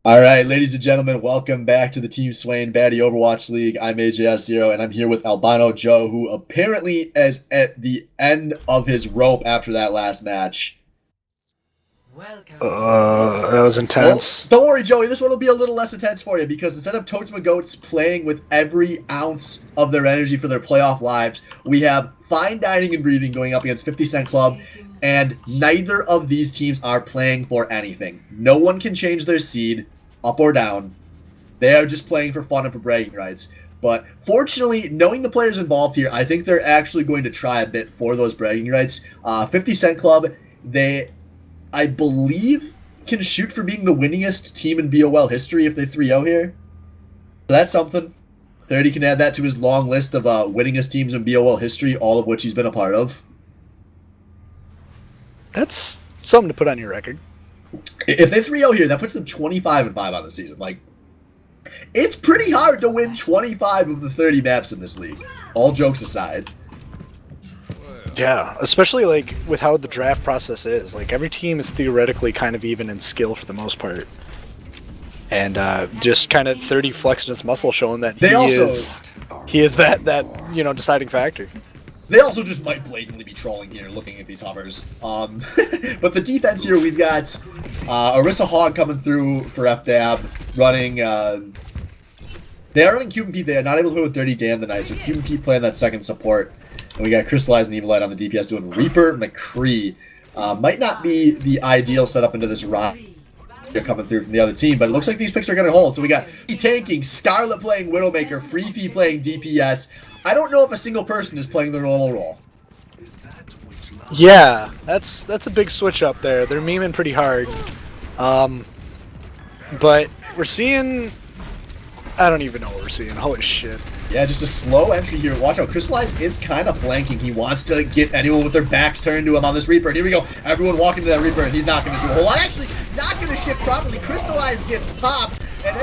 All right, ladies and gentlemen, welcome back to the Team Swain Baddy Overwatch League. I'm AJS0, and I'm here with Albino Joe, who apparently is at the end of his rope after that last match. That was Well, intense. don't worry, Joey. This one will be a little less intense for you because instead of Totes Goats playing with every ounce of their energy for their playoff lives, we have Fine Dining and Breathing going up against 50 Cent Club, and neither of these teams are playing for anything. No one can change their seed, up or down. They are just playing for fun and for bragging rights. But fortunately, knowing the players involved here, I think they're actually going to try a bit for those bragging rights. 50 Cent Club, I believe, can shoot for being the winningest team in BOL history if they 3-0 here. So that's something. 30 can add that to his long list of winningest teams in BOL history, all of which he's been a part of. That's something to put on your record. If they 3-0 here, that puts them 25-5 on the season. Like, it's pretty hard to win 25 of the 30 maps in this league, all jokes aside. Yeah, especially like with how the draft process is. Like every team is theoretically kind of even in skill for the most part, and just kind of 30 flexing his muscle, showing that he is that deciding factor. They also just might blatantly be trolling here, looking at these hovers. But the defense here, we've got Orisa Hogg coming through for FDAB, running. They are running Cube and Pete. They are not able to play with Dirty Dan tonight, so Cube and Pete playing that second support. And we got Crystallize and Evilite on the DPS doing Reaper McCree. Might not be the ideal setup into this round coming through from the other team, but it looks like these picks are going to hold. So we got tanking, Scarlet playing Widowmaker, Freefee playing DPS. I don't know if a single person is playing their normal role. Yeah, that's a big switch up there. They're memeing pretty hard. But we're seeing... I don't even know what we're seeing. Holy shit. Yeah, just a slow entry here. Watch out, Crystallize is kind of flanking. He wants to get anyone with their backs turned to him on this Reaper. And here we go. Everyone walking to that Reaper, and he's not going to do a whole lot. Actually, not going to shift properly. Crystallize gets popped. And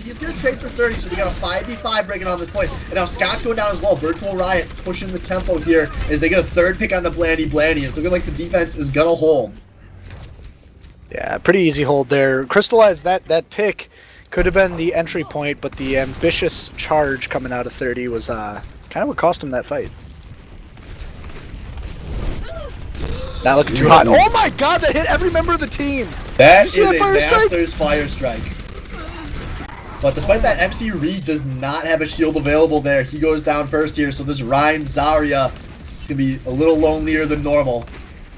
he's going to trade for 30, so we got a 5v5 breaking on this point. And now Scotch going down as well. Virtual Riot pushing the tempo here as they get a third pick on the Blandy. It's looking like the defense is going to hold. Yeah, pretty easy hold there. Crystallize, that pick could have been the entry point, but the ambitious charge coming out of 30 was kind of what cost him that fight. Not looking too hot. Oh my god, that hit every member of the team! That is a Master's Fire Strike. But despite that, MC Reed does not have a shield available there. He goes down first here, so this Ryan Zarya is going to be a little lonelier than normal.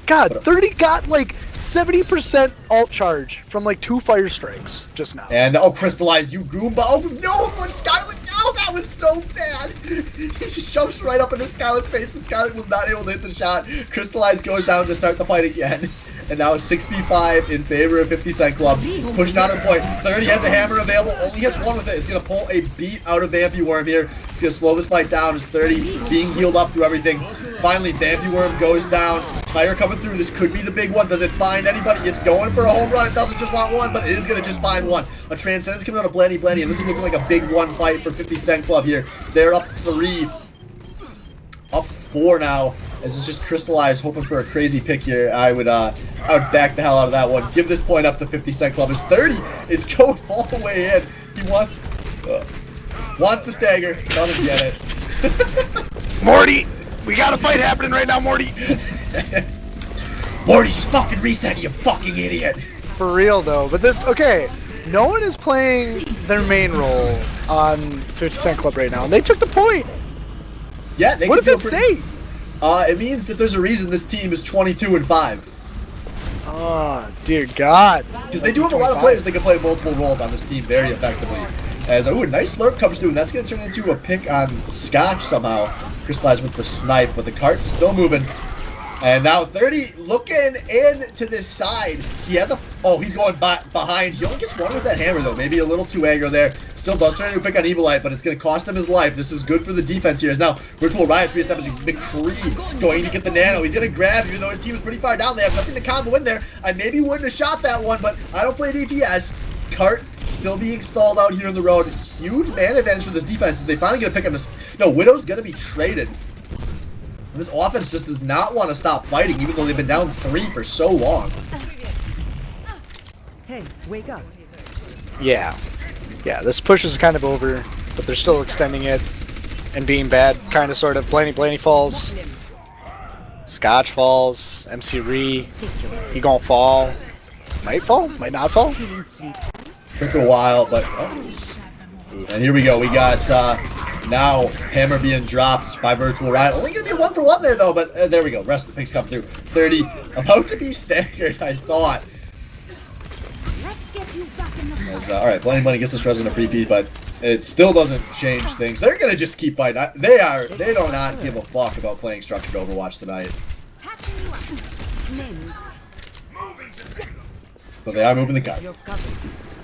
God, 30 got like 70% alt charge from like 2 fire strikes just now. And Crystallize, you Goomba. Oh no, but Scarlet, no, that was so bad. He just jumps right up into Scarlet's face, but Scarlet was not able to hit the shot. Crystallize goes down to start the fight again. And now 6v5 in favor of 50 Cent Club. Pushing out of the point. 30 has a hammer available, only hits one with it. It's going to pull a beat out of Vampy Worm here. It's going to slow this fight down. It's 30 being healed up through everything. Finally, Vampy Worm goes down. Tire coming through. This could be the big one. Does it find anybody? It's going for a home run. It doesn't just want one, but it is going to just find one. A Transcendence coming out of Blandy, and this is looking like a big one fight for 50 Cent Club here. They're up 3. Up 4 now. This is just Crystallize hoping for a crazy pick here. I would back the hell out of that one. Give this point up to 50 Cent Club. His 30 is going all the way in. He wants the stagger. Doesn't get it. Morty! We got a fight happening right now, Morty! Morty, just fucking reset, you fucking idiot! For real though, but this, okay, no one is playing their main role on 50 Cent Club right now, and they took the point! Yeah, they what does it say? It means that there's a reason this team is 22-5. Oh, dear God. Because they do have a lot of players that can play multiple roles on this team very effectively. As, a nice slurp comes through, and that's going to turn into a pick on Scotch somehow. Crystallized with the snipe, but the cart's still moving. And now 30 looking into this side. He has a... Oh, he's going behind. He only gets one with that hammer, though. Maybe a little too aggro there. Still does turn into a pick on Evilite, but it's going to cost him his life. This is good for the defense here. As now Virtual Riot's reestablishing. McCree going to get the nano. He's going to grab, even though his team is pretty far down. They have nothing to combo in there. I maybe wouldn't have shot that one, but I don't play DPS. Cart still being stalled out here on the road. Huge man advantage for this defense as they finally get a pick on this. No, Widow's going to be traded. And this offense just does not want to stop fighting, even though they've been down 3 for so long. Hey, wake up. Yeah. Yeah, this push is kind of over, but they're still extending it and being bad, kind of, sort of. Blaney falls. Scotch falls. MC Ree. He gonna fall. Might fall, might not fall. Took a while, but... Oh. And here we go. We got now Hammer being dropped by Virtual Riot. Only going to be a 1-for-1 there, though, but there we go. Rest of the picks come through. 30. About to be staggered, I thought. Alright, Blaney gets this res in a free feed, but it still doesn't change things. They're going to just keep fighting. They do not give a fuck about playing structured Overwatch tonight. But they are moving the card.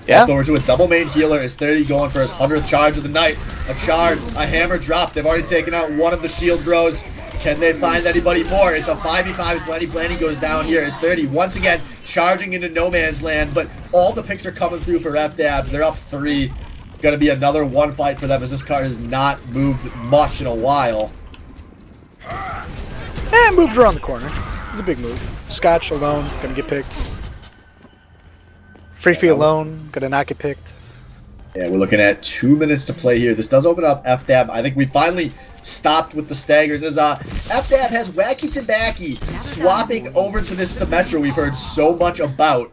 Yeah. Over to a double main healer. Is 30 going for his 100th charge of the night. A charge, a hammer drop. They've already taken out one of the shield bros. Can they find anybody more? It's a 5v5 as Blaney goes down here. Is 30 once again charging into no man's land, but all the picks are coming through for FDAB. They're up 3. Gonna be another one fight for them as this card has not moved much in a while. And moved around the corner. It's a big move. Scotch alone, gonna get picked. Free alone, gonna not get picked. Yeah, we're looking at 2 minutes to play here. This does open up FDAB. I think we finally stopped with the staggers as FDAB has Wacky Tobacco swapping over to this Symmetra we've heard so much about.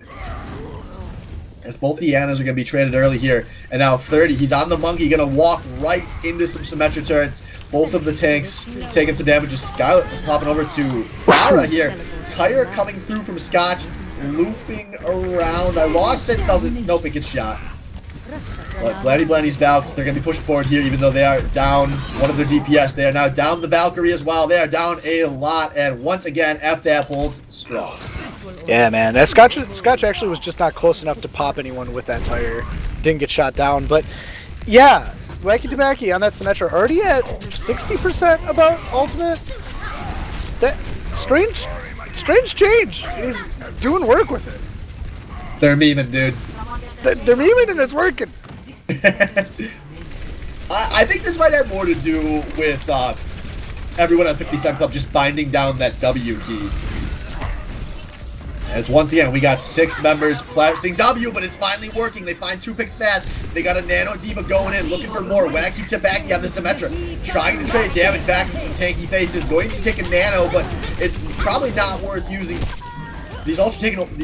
As both the Annas are going to be traded early here. And now 30, he's on the monkey, going to walk right into some Symmetra turrets. Both of the tanks taking some damage. Skylet popping over to Farah here. Tire coming through from Scotch. Looping around. I lost it. Doesn't. Nope, it gets shot. But Blaney's Valks, they're going to be pushed forward here, even though they are down one of their DPS. They are now down the Valkyrie as well. They are down a lot. And once again, FDAB holds strong. Yeah, man. That Scotch actually was just not close enough to pop anyone with that tire. Didn't get shot down. But, yeah, Wacky Tobacco on that Symmetra already at 60% about ultimate. That strange change. And he's doing work with it. They're memeing, dude. They're memeing and it's working. I think this might have more to do with everyone at 50 Cent Club just binding down that W key. As once again, we got 6 members pressing W, but it's finally working. They find 2 picks fast. They got a Nano Diva going in, looking for more. Wacky Tobacco on the Symmetra, trying to trade damage back to some tanky faces. Going to take a Nano, but it's probably not worth using. These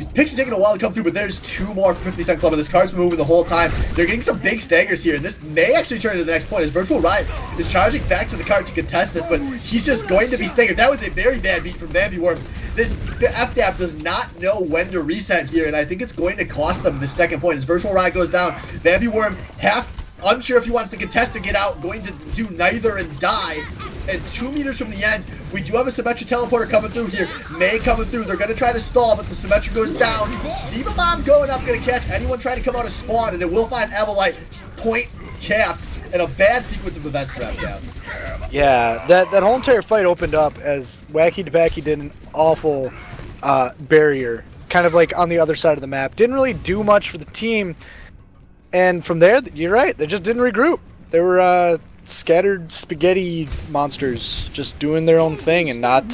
picks are taking a while to come through, but there's 2 more for 50 Cent Club, and this card's moving the whole time. They're getting some big staggers here, and this may actually turn into the next point as Virtual Riot is charging back to the card to contest this, but he's just going to be staggered. That was a very bad beat from Bambi Worm. This FDAB does not know when to reset here, and I think it's going to cost them the second point. As Virtual Riot goes down, Bambi Worm unsure if he wants to contest or get out, going to do neither and die. And 2 meters from the end, we do have a Symmetra teleporter coming through here. May coming through. They're going to try to stall, but the Symmetra goes down. Diva Bomb going up, going to catch anyone trying to come out of spawn, and it will find Evelite point capped, and a bad sequence of events for FDAB. Yeah, that whole entire fight opened up as Wacky Tobacco did an awful barrier, kind of like on the other side of the map. Didn't really do much for the team, and from there, you're right, they just didn't regroup. They were scattered spaghetti monsters just doing their own thing and not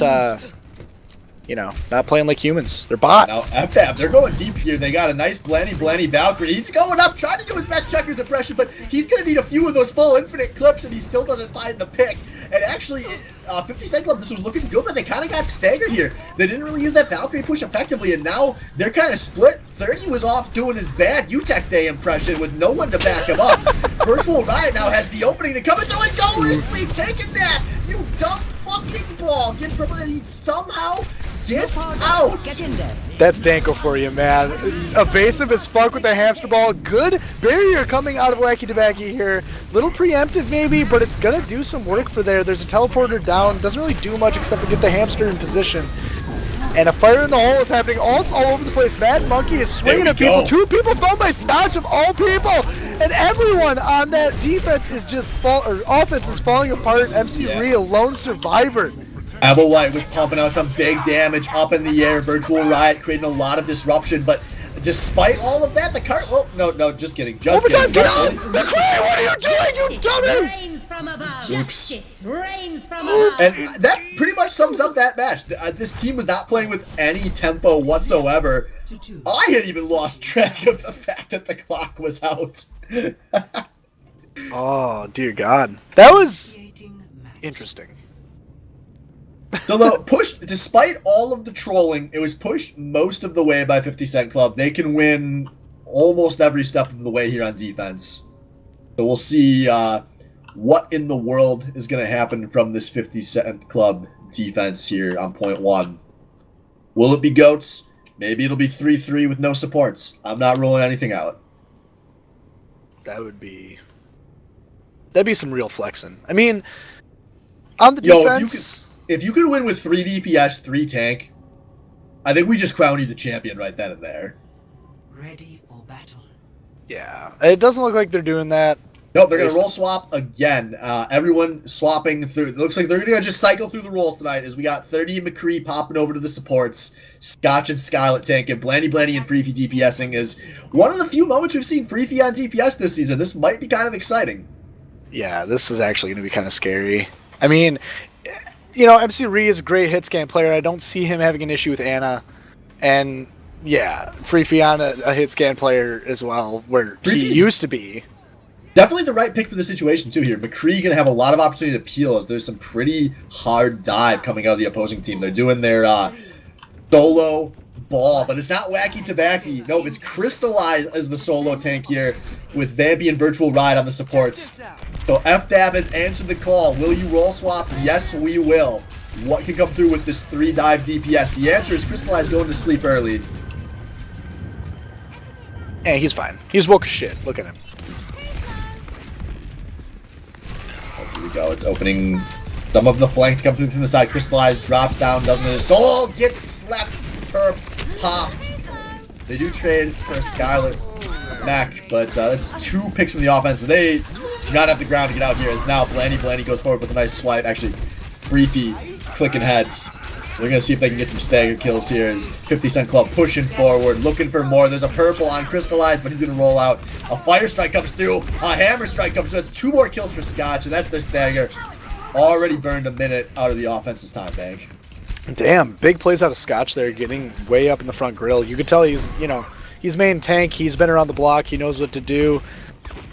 not playing like humans. They're bots. Now FDAB, they're going deep here. They got a nice Blaney Valkyrie. He's going up, trying to do his best checkers impression, but he's going to need a few of those full infinite clips, and he still doesn't find the pick. And actually, 50 Cent Club, this was looking good, but they kind of got staggered here. They didn't really use that Valkyrie push effectively, and now they're kind of split. 30 was off doing his bad UTech Day impression with no one to back him up. Virtual Riot now has the opening to come and throw it, go to sleep, taking that, you dumb fucking ball. Get from it, he somehow gets out. That's Danko for you, man. Evasive as fuck with the hamster ball. Good barrier coming out of Wacky Tobacco here. Little preemptive maybe, but it's gonna do some work for there. There's a teleporter down. Doesn't really do much except for get the hamster in position. And a fire in the hole is happening. Ults all over the place. Mad Monkey is swinging at people. 2 people thrown by Scotch of all people. And everyone on that defense is just offense is falling apart. MC Ree, a lone survivor. Evelite was pumping out some big damage up in the air. Virtual Riot creating a lot of disruption, but despite all of that, the cart. Oh, no, just kidding. Overtime, get out! McCray, what are you doing, you dummy? Oops. And that pretty much sums up that match. This team was not playing with any tempo whatsoever. I had even lost track of the fact that the clock was out. Oh, dear God. That was interesting. So despite all of the trolling, it was pushed most of the way by 50 Cent Club. They can win almost every step of the way here on defense. So we'll see what in the world is going to happen from this 50 Cent Club defense here on point 1. Will it be GOATs? Maybe it'll be 3-3 with no supports. I'm not ruling anything out. That'd be some real flexing. I mean, on the defense... If you could win with 3 DPS, 3 tank, I think we just crown you the champion right then and there. Ready for battle. Yeah, it doesn't look like they're doing that. No, they're going to roll swap again. Everyone swapping through. It looks like they're going to just cycle through the rolls tonight as we got 30 and McCree popping over to the supports. Scotch and Skylet tanking. Blandy and Freefy DPSing is one of the few moments we've seen Freefy on DPS this season. This might be kind of exciting. Yeah, this is actually going to be kind of scary. I mean... You know, MC Ree is a great hit scan player. I don't see him having an issue with Ana. And, yeah, Free Fiona, a hit scan player as well, where he used to be. Definitely the right pick for the situation, too, here. McCree going to have a lot of opportunity to peel as there's some pretty hard dive coming out of the opposing team. They're doing their solo ball, but it's not Wacky Tabacky. Nope, it's Crystallized as the solo tank here with Vampy and Virtual Ride on the supports. So FDAB has answered the call. Will you roll swap? Yes, we will. What can come through with this 3-dive DPS? The answer is Crystallized going to sleep early. Hey, he's fine. He's woke as shit. Look at him. Oh, here we go. It's opening some of the flank to come through from the side. Crystallized drops down, doesn't it? Soul gets slapped, perped, popped. They do trade for a Skylet Mac, but that's 2 picks from the offense. They do not have the ground to get out here. As now Blandy goes forward with a nice swipe. Actually, Freefy clicking heads. So we're going to see if they can get some stagger kills here as 50 Cent Club pushing forward, looking for more. There's a purple on Crystallized, but he's going to roll out. A Fire Strike comes through. A Hammer Strike comes through. That's 2 more kills for Scotch, and that's the stagger. Already burned a minute out of the offense's time bank. Damn, big plays out of Scotch there, getting way up in the front grill. You can tell he's, you know, he's main tank. He's been around the block. He knows what to do.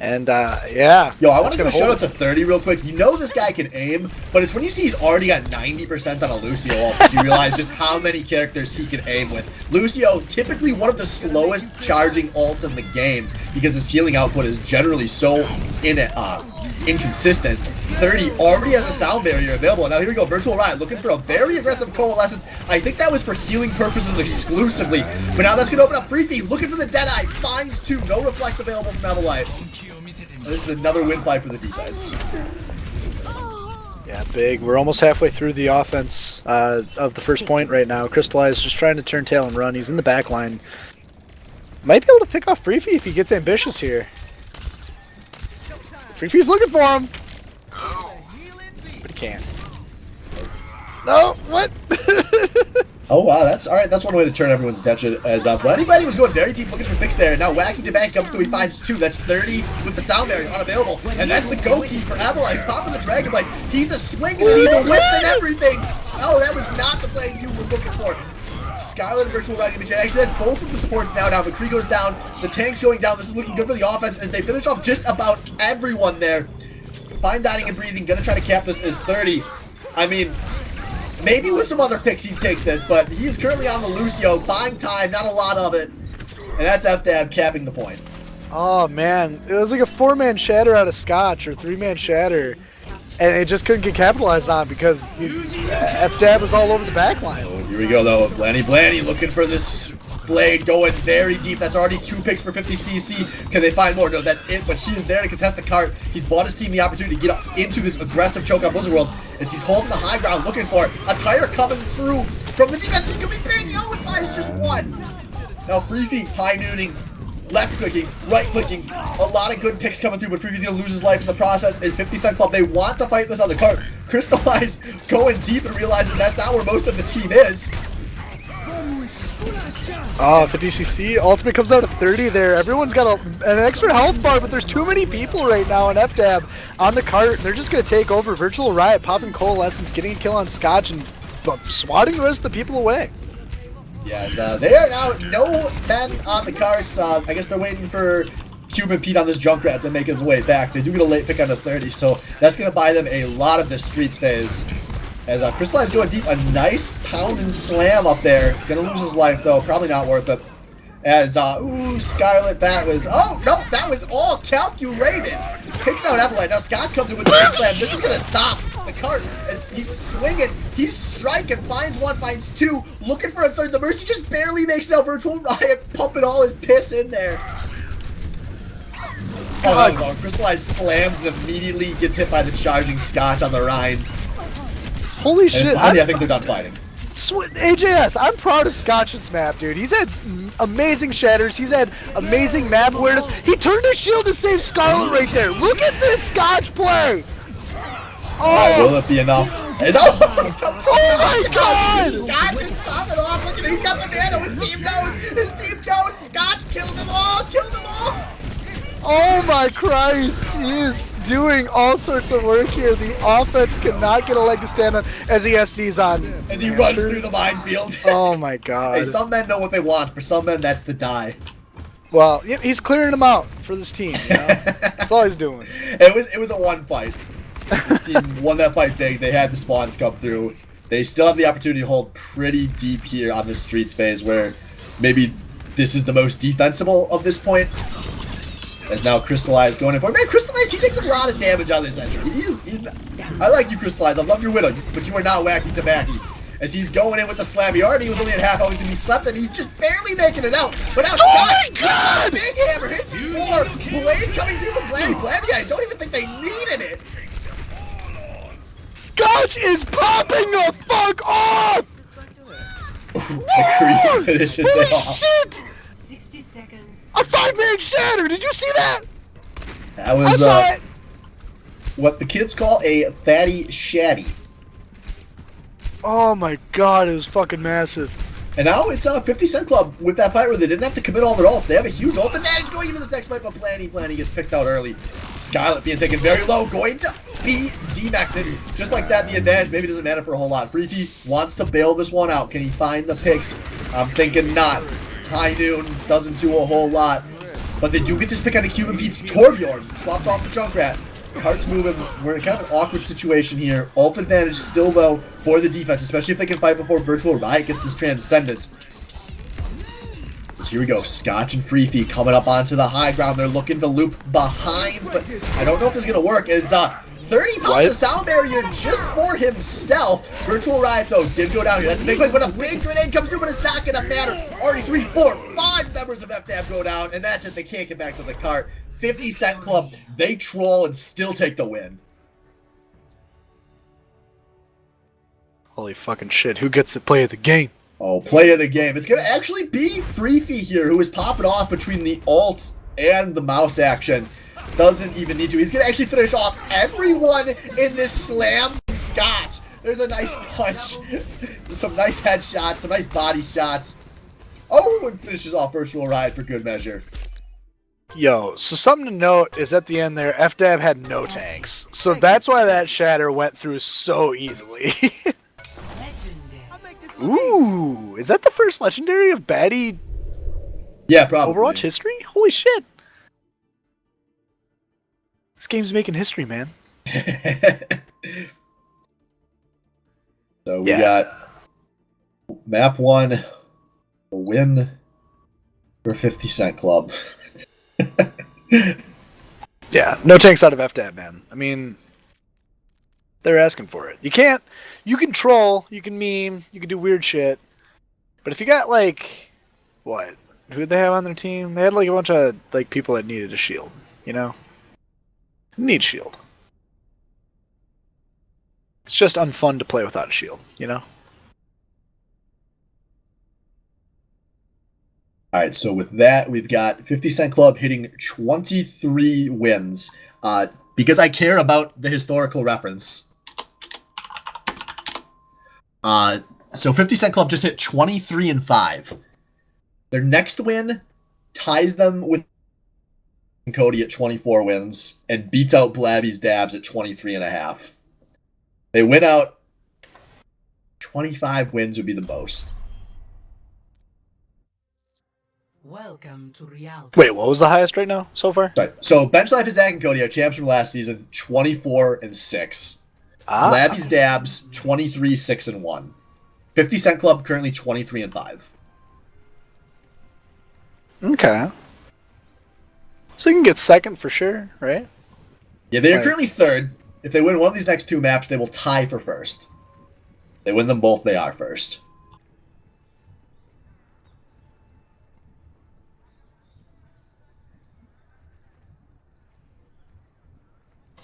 And, yeah. Yo, I want to give a shout out to 30 real quick. You know this guy can aim, but it's when you see he's already got 90% on a Lucio ult that you realize just how many characters he can aim with. Lucio, typically one of the slowest charging ults in the game because his healing output is generally so inconsistent. 30 already has a sound barrier available. Now here we go, Virtual Ride looking for a very aggressive Coalescence. I think that was for healing purposes exclusively, but now that's going to open up Freefy, looking for the Deadeye, finds 2, no Reflect available from Evelite. This is another win fight for the defense. Yeah, big. We're almost halfway through the offense of the first point right now. Crystallized just trying to turn tail and run. He's in the back line. Might be able to pick off Freefy if he gets ambitious here. Freefy's looking for him. But he can't. No, what? Oh wow, that's alright. That's one way to turn everyone's attention. As Baddy was going very deep looking for picks there. Now Wacky Tabacky comes through, he finds 2. That's 30 with the sound barrier unavailable. And that's the go key for Avalite. Popping the Dragon Blade. He's a swinging and he's a whip and everything. Oh, that was not the play you were looking for. Skylet and Virtual Riding Image. Actually, that's both of the supports now down. McCree goes down. The tank's going down. This is looking good for the offense as they finish off just about everyone there. Fine Dining and Breathing. Gonna try to cap this as 30. I mean, maybe with some other picks he takes this, but he is currently on the Lucio, buying time, not a lot of it. And that's FDAB capping the point. Oh, man. It was like a 4-man shatter out of Scotch, or 3-man shatter. And it just couldn't get capitalized on because FDAB was all over the back line. Oh, here we go, though. Blandy looking for this blade, going very deep. That's already 2 picks for 50cc. Can they find more? No, that's it. But he is there to contest the cart. He's bought his team the opportunity to get into this aggressive choke on Blizzard World as he's holding the high ground, looking for it. A tire coming through from the defense. This could be big. Oh, it buys just 1. Now, Freefy high nooning. Left clicking, right clicking, a lot of good picks coming through, but Freefy's gonna lose his life in the process. Is 50 Cent Club, they want to fight this on the cart. Crystallized going deep and realizing that's not where most of the team is. Oh, 50cc, ultimate comes out at 30 there. Everyone's got an extra health bar, but there's too many people right now in FDAB on the cart. And they're just gonna take over. Virtual Riot, popping Coalescence, getting a kill on Scotch, and swatting the rest of the people away. Yeah, they are now no men on the carts. I guess they're waiting for Cuban Pete on this Junkrat to make his way back. They do get a late pick on the 30, so that's going to buy them a lot of this streets phase. As Crystallize going deep, a nice pound and slam up there. Gonna lose his life though, probably not worth it. As, Scarlet, that was, oh, no, that was all calculated. Picks out Evelyn. Now Scott comes in with the big slam. This is gonna stop the cart as he's swinging, he's striking, finds one, finds two, looking for a third. The Mercy just barely makes it out. Virtual Riot pumping all his piss in there. Oh, that was all. Crystallize slams and immediately gets hit by the charging Scotch on the Rhine. Holy shit. I think they're done fighting. AJS, I'm proud of Scotch's map, dude. He's had amazing shatters. He's had amazing map awareness. He turned his shield to save Scarlet right there. Look at this Scotch play. Oh, will it be enough? Oh my god! Scotch is popping off. Look at it. He's got the nano. His team knows. His team knows. Scotch killed them all. Killed them all. Oh my Christ! He is doing all sorts of work here. The offense cannot get a leg to stand on as he SDs on. As he runs through the minefield. Oh my god. Hey, some men know what they want. For some men, that's the die. Well, yeah, he's clearing them out for this team. You know? That's all he's doing. It was a one fight. This team won that fight big. They had the spawns come through. They still have the opportunity to hold pretty deep here on this streets phase, where maybe this is the most defensible of this point. As now Crystallize going in for it. Man, Crystallize, he takes a lot of damage out of this entry. He's not, I like you, Crystallize. I love your Widow, but you are not wacky Tabaki. As he's going in with the slam. He already was only at half. He's going to be slept, and he's just barely making it out. But now Scott, big hammer, hits 4. Blade coming through with Bladdy. Bladdy, I don't even think they needed it. Scotch is popping the fuck off! McCree finishes it off. Shit! 60 seconds. A 5-man shatter! Did you see that? That was what the kids call a fatty shatty. Oh my god, it was fucking massive. And now it's 50 Cent Club with that fight where they didn't have to commit all their ults. They have a huge ult advantage going into this next fight, but Planny gets picked out early. Scarlet being taken very low, going to be demected. Just like that, the advantage maybe doesn't matter for a whole lot. Freaky wants to bail this one out. Can he find the picks? I'm thinking not. High Noon doesn't do a whole lot. But they do get this pick on a Cuban Pete's Torbjorn. Swapped off the Junkrat. Cart's moving. We're in kind of an awkward situation here. Ult advantage still, though, for the defense, especially if they can fight before Virtual Riot gets this Transcendence. So here we go. Scotch and Freefy coming up onto the high ground. They're looking to loop behinds, but I don't know if this is going to work. As 30 pounds of sound barrier just for himself. Virtual Riot, though, did go down here. That's a big win, but a big grenade comes through, but it's not going to matter. Already 3, 4, 5 members of FDAB go down, and that's it. They can't get back to the cart. 50 Cent Club, they troll and still take the win. Holy fucking shit, who gets to play the game? Oh, play of the game. It's going to actually be Freefy here, who is popping off between the ults and the mouse action. Doesn't even need to. He's going to actually finish off everyone in this slam Scotch. There's a nice punch, some nice headshots, some nice body shots. Oh, and finishes off Virtual Riot for good measure. Yo, so something to note is at the end there, FDAB had no tanks. So that's why that shatter went through so easily. Ooh, is that the first legendary of Baddy? Yeah, probably. Overwatch history? Holy shit. This game's making history, man. So we got map 1, a win for 50 Cent Club. Yeah, no tanks out of FDAB, man. I mean, they're asking for it. You can troll, you can meme, you can do weird shit. But if you got, like, what? Who did they have on their team? They had, like, a bunch of, like, people that needed a shield, you know? Need shield. It's just unfun to play without a shield, you know? Alright, so with that, we've got 50 Cent Club hitting 23 wins. Because I care about the historical reference. So 50 Cent Club just hit 23-5. Their next win ties them with Cody at 24 wins and beats out Blabby's Dabs at 23.5. They win out. 25 wins would be the most. Welcome to reality. Wait, what was the highest right now so far? Right. So Bench Life is Zach and Cody, our champs from last season, 24-6. Labby's Dabs, 23-6-1. 50 Cent Club currently 23-5. Okay. So you can get second for sure, right? Yeah, they are currently third. If they win one of these next two maps, they will tie for first. They win them both, they are first.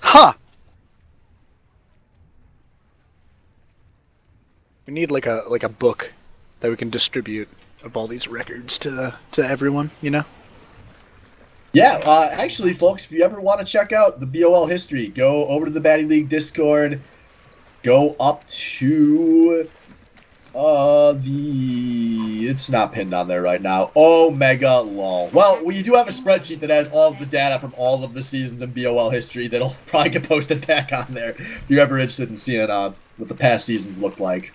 Huh. We need like a book that we can distribute of all these records to everyone, you know? Yeah, actually, folks, if you ever want to check out the BOL history, go over to the Baddy League Discord, go up to it's not pinned on there right now. Omega Lol. Well, we do have a spreadsheet that has all of the data from all of the seasons in BOL history that'll probably get posted back on there if you're ever interested in seeing what the past seasons looked like.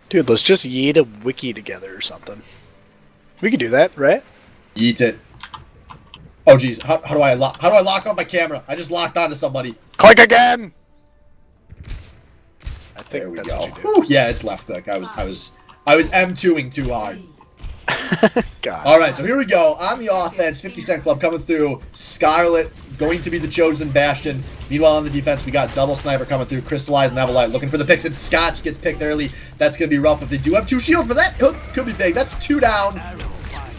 Dude, let's just yeet a wiki together or something. We could do that, right? Yeet it. Oh geez, how do I lock on my camera? I just locked onto somebody. Click again. I think There we that's go. what you do. Whew, yeah, it's left click. I was M2ing too hard. God. All right, so here we go. On the offense, 50 Cent Club coming through. Scarlet going to be the chosen bastion. Meanwhile, on the defense, we got Double Sniper coming through. Crystallize and Avalite looking for the picks, and Scotch gets picked early. That's going to be rough, but they do have 2 shields, but that hook could be big. That's 2 down.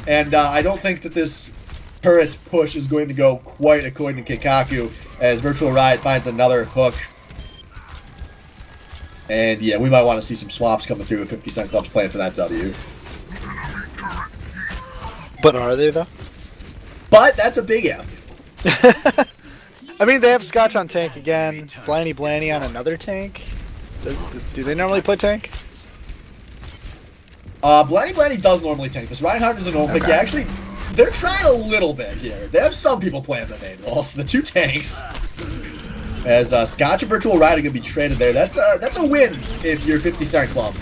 And I don't think that this turret push is going to go quite according to Kikaku, as Virtual Riot finds another hook. And yeah, we might want to see some swaps coming through if 50 Cent Club's playing for that W. But are they though? But that's a big F. I mean, they have Scotch on tank again. Blanny on another tank. Do they normally play tank? Blanny does normally tank this. Reinhardt is an old pick. Okay. Yeah, actually, they're trying a little bit here. They have some people playing the main wall, so the 2 tanks. As Scotch and Virtual Riot are going to be traded there. That's a win if you're 50 Cent Club.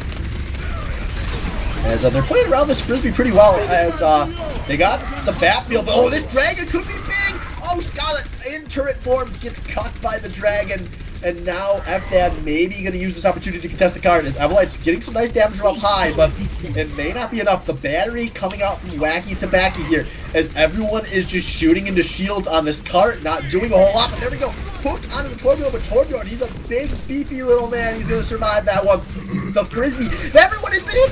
As they're playing around this Frisbee pretty well. As they got the backfield. Oh, this Dragon could be big. Oh, Scarlet in turret form gets cut by the Dragon. And now FDAB maybe going to use this opportunity to contest the card as Avalite's getting some nice damage from up high, but it may not be enough. The battery coming out from Wacky Tobacco here as everyone is just shooting into shields on this cart, not doing a whole lot, but there we go. Hooked onto the Torbjorn, but Torbjorn, he's a big, beefy little man. He's going to survive that one. The Frisbee. Everyone has been in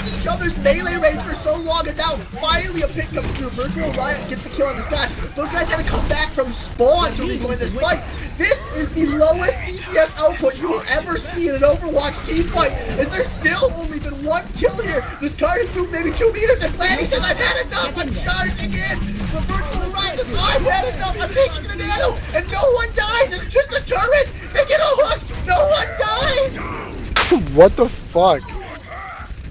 each other's melee range for so long, and now finally a pick comes through. Virtual Riot gets the kill on the Scotch. Those guys had to come back from spawn to rejoin this fight. This is the lowest DPS output you will ever see in an Overwatch team fight. Is there still only been 1 kill here? This card has moved maybe 2 meters, and Blanny says, I've had enough, I'm charging in. The Virtual Riot says, I've had enough, I'm taking the nano, and no one dies. It's just a turret. They get a hook. No one dies. What the fuck?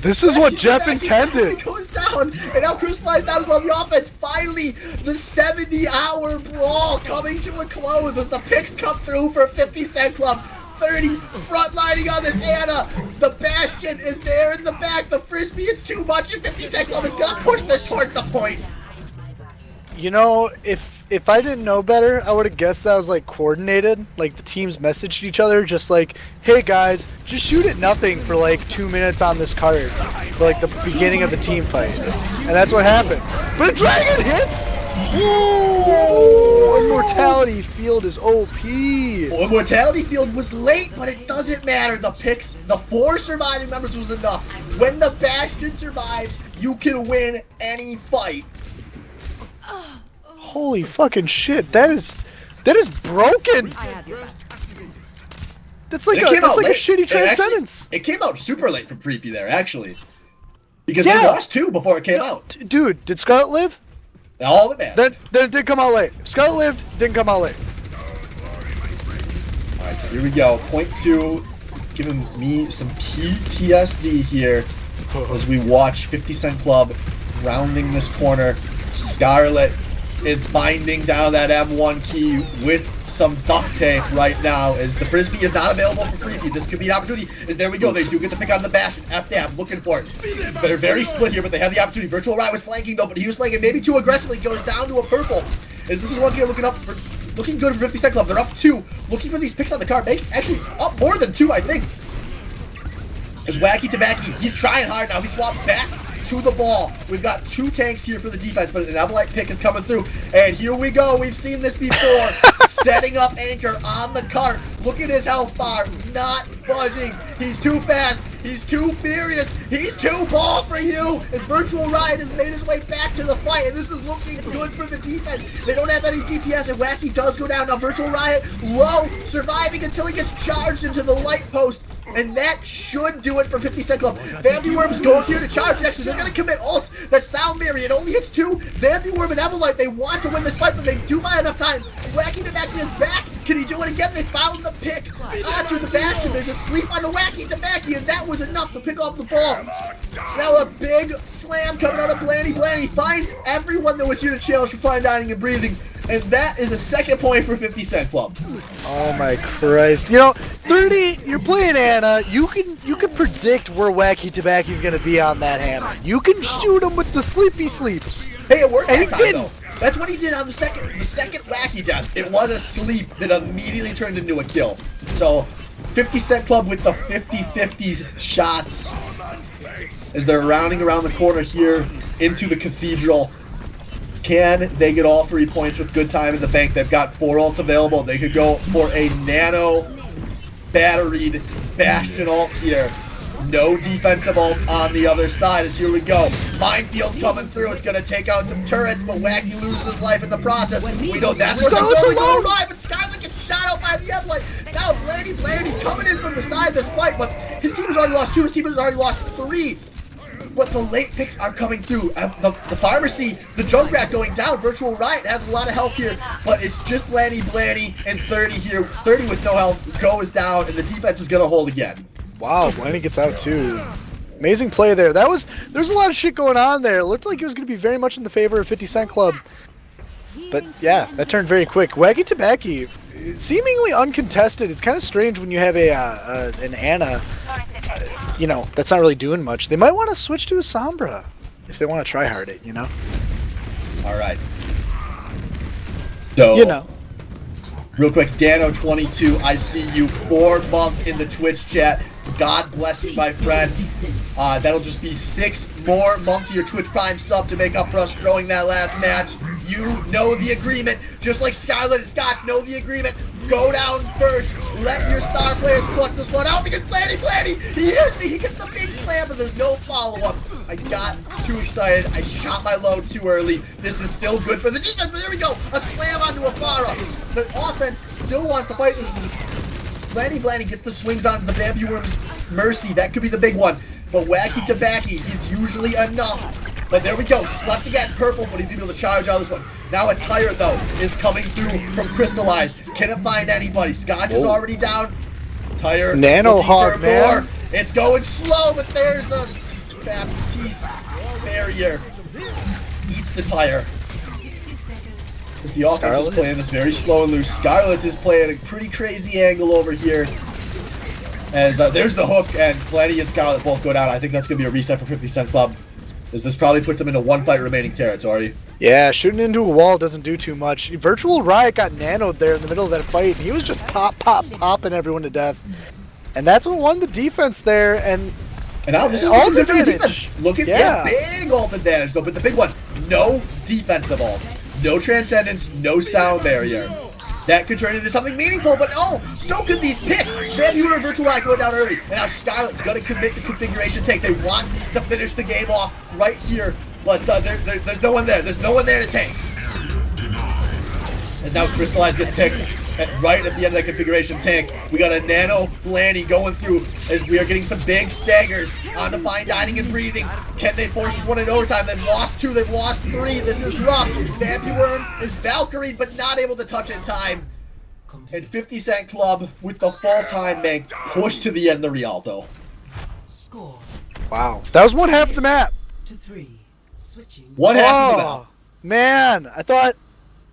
This is what Jeff intended. It goes down, and now Crystallized down as well. The offense, finally, the 70-hour brawl coming to a close as the picks come through for 50 Cent Club. 30 frontlining on this Anna. The Bastion is there in the back. The Frisbee is too much, and 50 Cent Club is going to push this towards the point. You know, if I didn't know better, I would have guessed that was like coordinated. Like the teams messaged each other, just like, "Hey guys, just shoot at nothing for like 2 minutes on this card for like the beginning of the team fight," and that's what happened. But a dragon hits. Whoa! Immortality Field is OP. Well, Immortality Field was late, but it doesn't matter. The picks, the 4 surviving members was enough. When the Bastion survives, you can win any fight. Holy fucking shit! That is broken. That's like a shitty transcendence. It came out super late from Preepy there, actually, because they lost 2 before it came out. Dude, did Scarlet live? All that matters. Then it did come out late. Scarlet lived, didn't come out late. All right, so here we go. Point 2, giving me some PTSD here as we watch 50 Cent Club rounding this corner. Scarlet is binding down that M1 key with some duct tape right now, as the Frisbee is not available for free feed. This could be an opportunity, as there we go, they do get the pick on the Bash, and FDAB looking for it. They're very split here, but they have the opportunity. Virtual Riot was flanking though, but he was flanking maybe too aggressively, goes down to a purple, as this is once again looking good for 50 Cent Club. They're up 2, looking for these picks on the card, actually up more than 2, I think. As Wacky Tabaki, he's trying hard now, he swapped back to the ball. We've got 2 tanks here for the defense, but an Evelite pick is coming through. And here we go. We've seen this before. Setting up Anchor on the cart. Look at his health bar. Not budging. He's too fast. He's too furious. He's too ball for you. As Virtual Riot has made his way back to the fight, and this is looking good for the defense. They don't have any DPS, and Wacky does go down. Now Virtual Riot low, surviving until he gets charged into the light post. And that should do it for 50 Cent Club. Vampyworm's going here to charge. Actually, they're going to commit ults. That Sound Barrier, it only hits 2. Vampyworm and Evelite, they want to win this fight, but they do buy enough time. Wacky Tabaki is back. Can he do it again? They found the pick onto the Bastion. There's a sleep on the Wacky Tabaki, and that was enough to pick off the ball. Now a big slam coming out of Blandy. Blandy finds everyone that was here to challenge for fine dining and breathing. And that is a second point for 50 Cent Club. Oh my Christ. You know, 30, you're playing Ana, you can predict where Wacky Tabaki's gonna be on that hammer. You can shoot him with the sleepy sleeps. Hey, it worked And that he time didn't. though. That's what he did on the second Wacky death. It was a sleep that immediately turned into a kill. So 50 Cent Club with the 50-50s shots as they're rounding around the corner here into the Cathedral. Can they get all 3 points with good time in the bank? They've got 4 ults available. They could go for a nano batteried Bastion ult here. No defensive ult on the other side, as here we go. Minefield coming through. It's going to take out some turrets, but Wacky loses life in the process. We know that's where they're going to arrive, but Skylar gets shot out by the Evelite. Now Blandy coming in from the side of this fight, but his team has already lost 2. His team has already lost 3. But the late picks are coming through. The Pharmacy, the Junkrat going down. Virtual Riot has a lot of health here, but it's just Blandy, and 30 here. 30 with no health goes down, and the defense is going to hold again. Wow, Blandy gets out too. Amazing play there. There's a lot of shit going on there. It looked like it was going to be very much in the favor of 50 Cent Club. But yeah, that turned very quick. Wacky Tabaki, seemingly uncontested. It's kind of strange when you have an Ana, you know, that's not really doing much. They might want to switch to a Sombra if they want to try hard it, you know? All right. So, you know. Real quick, Dano22, I see you 4 months in the Twitch chat. God bless you, my friend. That'll just be 6 more months of your Twitch Prime sub to make up for us throwing that last match. You know the agreement, just like Skylar and Scott know the agreement. Go down first. Let your star players collect this one out because Blandy, he hears me. He gets the big slam, but there's no follow-up. I got too excited. I shot my load too early. This is still good for the defense, but there we go. A slam onto Afara. The offense still wants to fight. This is Blandy gets the swings onto the Vampyworm's Mercy. That could be the big one. But Wacky Tabaki is usually enough. But there we go. Slept again. Purple, but he's able to charge out this one. Now a tire, though, is coming through from Crystallized. Cannot find anybody. Scotch is already down. Tire. Nano Hog, man. More. It's going slow, but there's a Baptiste barrier. Eats the tire. As the offense is playing this very slow and loose. Scarlet is playing a pretty crazy angle over here. As there's the hook, and Blandy and Scarlet both go down. I think that's going to be a reset for 50 Cent Club. As this probably puts them into 1 fight remaining territory. Yeah, shooting into a wall doesn't do too much. Virtual Riot got nanoed there in the middle of that fight, and he was just popping everyone to death. And that's what won the defense there, and now this is all looking good for the advantage. defense. Look at that big ult advantage, though, but the big one, no defensive ults. No Transcendence, no Sound Barrier. That could turn into something meaningful, but oh, so could these picks. Vampyworm and Virtual Riot going down early, and now Scarlet gonna commit the configuration take. They want to finish the game off right here, but there's no one there. There's no one there to take. As now Crystallized gets picked right at the end of the configuration tank. We got a Nano Blandy going through as we are getting some big staggers on the fine dining and breathing. Can they force this one in overtime? They've lost 2, they've lost 3. This is rough. Vampyworm is Valkyrie, but not able to touch in time. And 50 Cent Club with the full-time bank pushed to the end of the Rialto. Score wow. That was 1/2 of the map. to 3. Switching. 1/2 of the map. Man, I thought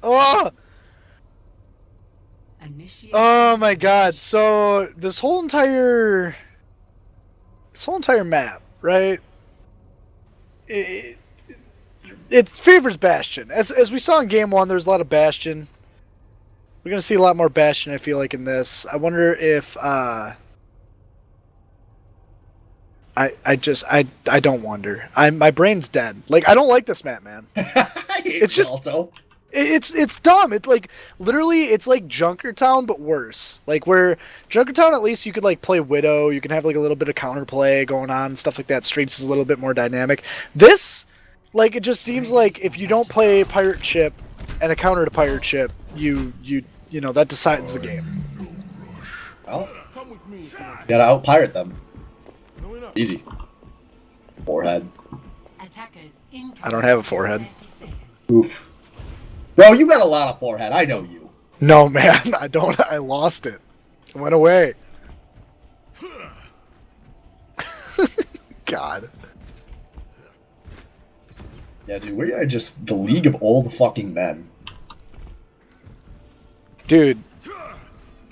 Oh! Initiate. Oh my god. So this whole entire map, right? It favors Bastion. As we saw in game 1, there's a lot of Bastion. We're gonna see a lot more Bastion, I feel like, in this. I wonder if I don't wonder. My brain's dead. Like, I don't like this map, man. It's just Alto. It's dumb. It's like literally it's like Junkertown but worse. Like where Junkertown at least you could like play Widow, you can have like a little bit of counterplay going on and stuff like that. Streets is a little bit more dynamic. This, like, it just seems like if you don't play Pirate Ship and a counter to Pirate Ship, you know that decides the game. Well, gotta out pirate them. Easy. Forehead. I don't have a forehead. Oof. Bro, you got a lot of forehead. I know you. No, man, I don't. I lost it. It went away. God. Yeah, dude, we are just the league of old fucking men. Dude.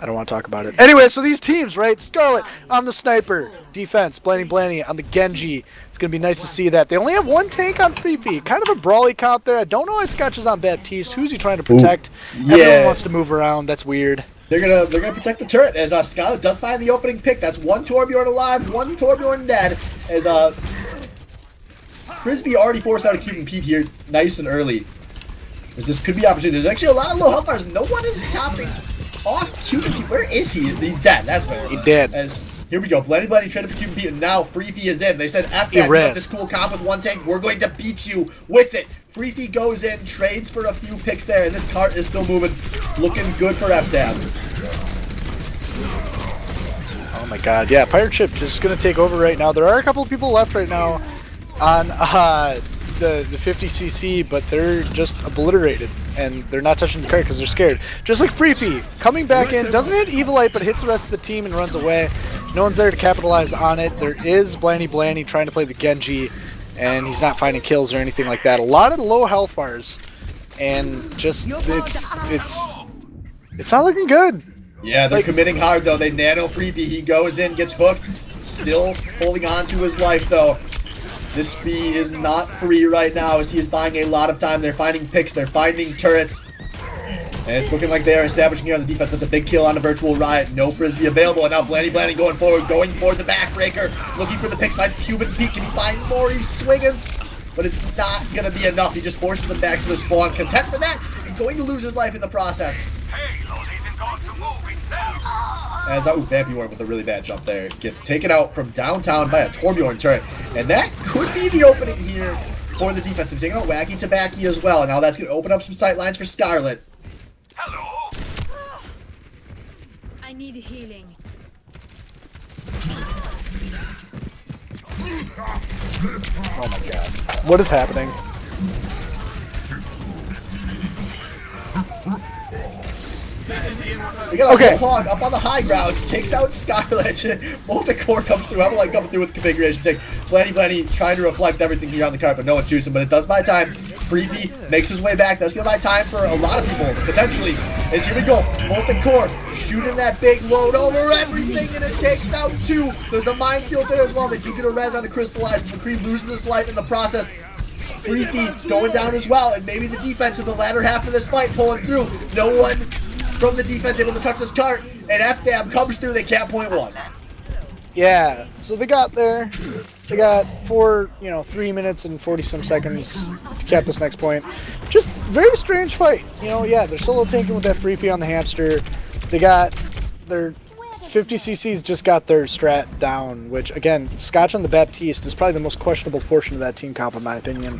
I don't want to talk about it. Anyway, so these teams, right? Scarlet on the sniper. Defense, Blanny on the Genji. It's going to be nice to see that. They only have one tank on Fifi. Kind of a brawly count there. I don't know why Scotch is on Baptiste. Who's he trying to protect? Ooh, Everyone wants to move around. That's weird. They're gonna protect the turret as Scarlet does find the opening pick. That's one Torbjorn alive, one Torbjorn dead. As Frisbee already forced out a Cube and Pete here nice and early. As this could be opportunity. There's actually a lot of low health bars. No one is topping off Cube and Pete. Where is he? He's dead. That's fair. He dead. As here we go. Blanny traded for Cube and Pete, and now Freefy is in. They said, F that, you have this cool comp with one tank. We're going to beat you with it. Freefy goes in, trades for a few picks there, and this cart is still moving. Looking good for FDAB. Oh my god. Yeah, Pirate Ship just going to take over right now. There are a couple of people left right now on the 50cc, but they're just obliterated. And they're not touching the cart because they're scared. Just like Freefy, coming back in, doesn't hit Evilite, but hits the rest of the team and runs away. No one's there to capitalize on it. There is Blanny trying to play the Genji, and he's not finding kills or anything like that. A lot of low health bars, and just it's not looking good. Yeah, they're committing hard though. They nano Freefy. He goes in, gets hooked, still holding on to his life though. This fee is not free right now as he is buying a lot of time. They're finding picks, they're finding turrets. And it's looking like they are establishing here on the defense. That's a big kill on a Virtual Riot. No Frisbee available. And now Blanny going forward, going for the backbreaker. Looking for the picks, finds Cube and Pete. Can he find more? He's swinging. But it's not going to be enough. He just forces them back to the spawn. Content for that, and going to lose his life in the process. As Vampy Warren with a really bad jump there. Gets taken out from downtown by a Torbjorn turret. And that could be the opening here for the defense. They're taking out Wacky Tabaki as well. And now that's going to open up some sight lines for Scarlet. Hello. I need healing. Oh my god. What is happening? We got a Hog up on the high ground, takes out Scarlet. Multi-core comes through. Evelyn coming through with the configuration take. Blanny trying to reflect everything here on the card, but no one shoots him. But it does buy time. Freefy makes his way back. That's going to buy time for a lot of people, potentially. As here we go. Multi-core shooting that big load over everything, and it takes out two. There's a minefield there as well. They do get a res on the Crystallized. McCree loses his life in the process. Freefy going down as well, and maybe the defense in the latter half of this fight pulling through. No one from the defense able to touch this cart, and FDAB comes through. They can't point one. Yeah, so they got there. They got 3 minutes and 40-some seconds to cap this next point. Just very strange fight. Yeah, they're solo tanking with that Freefy on the hamster. They got their 50cc's just got their strat down, which again, Scotch on the Baptiste is probably the most questionable portion of that team comp, in my opinion.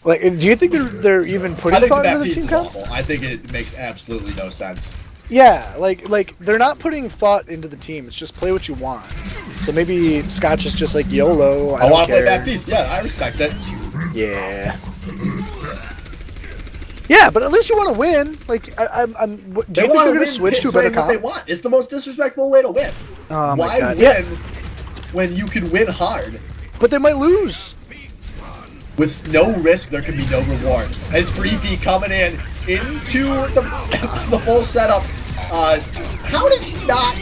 Like, do you think they're even putting thought into the team comp? I think it makes absolutely no sense. Yeah, like they're not putting thought into the team. It's just play what you want. So maybe Scotch is just like YOLO. I want to play Baptiste. Yeah, I respect it. Yeah. Yeah, but at least you want to win. Like, do you think they're going to switch to a better comp? What they want. It's the most disrespectful way to win. Oh Why win when you can win hard? But they might lose. With no risk, there can be no reward. As Freefy coming in into the full setup. How did he not?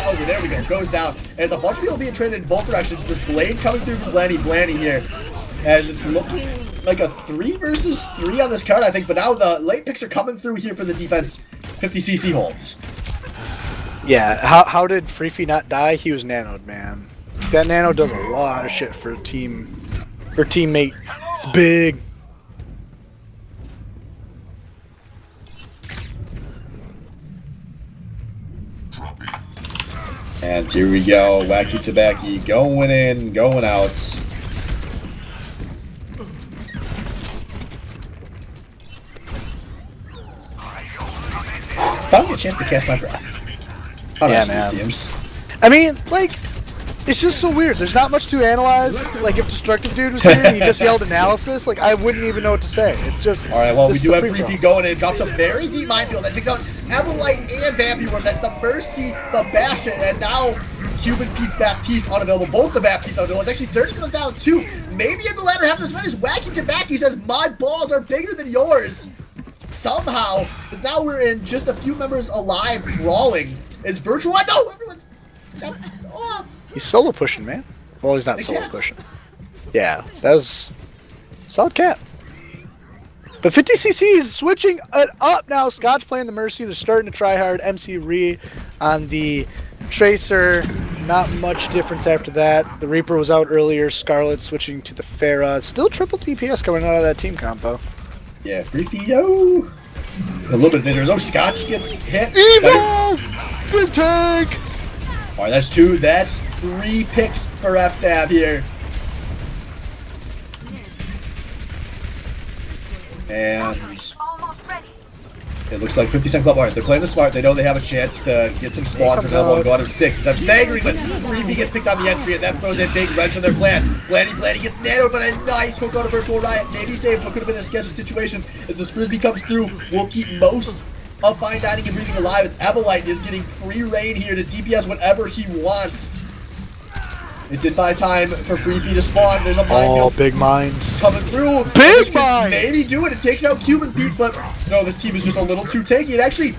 Oh, there we go. Goes down. As a bunch of people being traded in both directions. This blade coming through from Blanny here. As it's looking like a 3 versus 3 on this card, I think. But now the late picks are coming through here for the defense. 50cc holds. Yeah, how did Freefy not die? He was nanoed, man. That nano does a lot of shit for a team, or teammate. It's big. And here we go. Wacky Tabaki going in, going out. Finally a chance to catch my breath. Oh, Yeah, nice man. DMs. I mean, like, it's just so weird. There's not much to analyze. Like, if Destructive Dude was here and he just yelled analysis, like, I wouldn't even know what to say. It's just... Alright, well, we this do is a have free-for-all. Freefy going in. Drops a very deep minefield that takes out Everlight and Vampy Worm. That's the Mercy, the Bastion, and now Cuban Pete's Baptiste unavailable. Both the Baptiste unavailable. It's actually 30 goes down 2. Maybe in the latter half of this one is Wacky Tabaki says, my balls are bigger than yours. Somehow, because now we're in just a few members alive brawling. Is Virtual? No, everyone's off. He's solo pushing, man. Well, he's not The solo cat. pushing. Yeah, that was solid cat. But 50cc is switching it up now. Scotch playing the Mercy. They're starting to try hard. MC Ree on the Tracer. Not much difference after that. The Reaper was out earlier. Scarlet switching to the Pharah. Still triple DPS coming out of that team comp, though. Yeah, Freefy, yo. A little bit of Scotch gets hit. Evil! Big tank! Alright, that's 2. That's 3 picks for FDAB here. And it looks like 50 Club. Alright, they're playing the smart. They know they have a chance to get some spawns and level and go out of 6. That's staggering, but Freefy gets picked on the entry, and that throws a big wrench on their plan. Blandy gets nanoed, but a nice hook on a Virtual Riot. Maybe saved what could have been a sketchy situation. As the Frisbee comes through, we'll keep most of Fine Dining and Breathing alive, as Everlight is getting free reign here to DPS whatever he wants. It did find time for Freefy to spawn. There's a Oh, minefield big mines. coming through. Big This could mine! Maybe do it. It takes out Cuban Pete, but no, this team is just a little too tanky. It actually,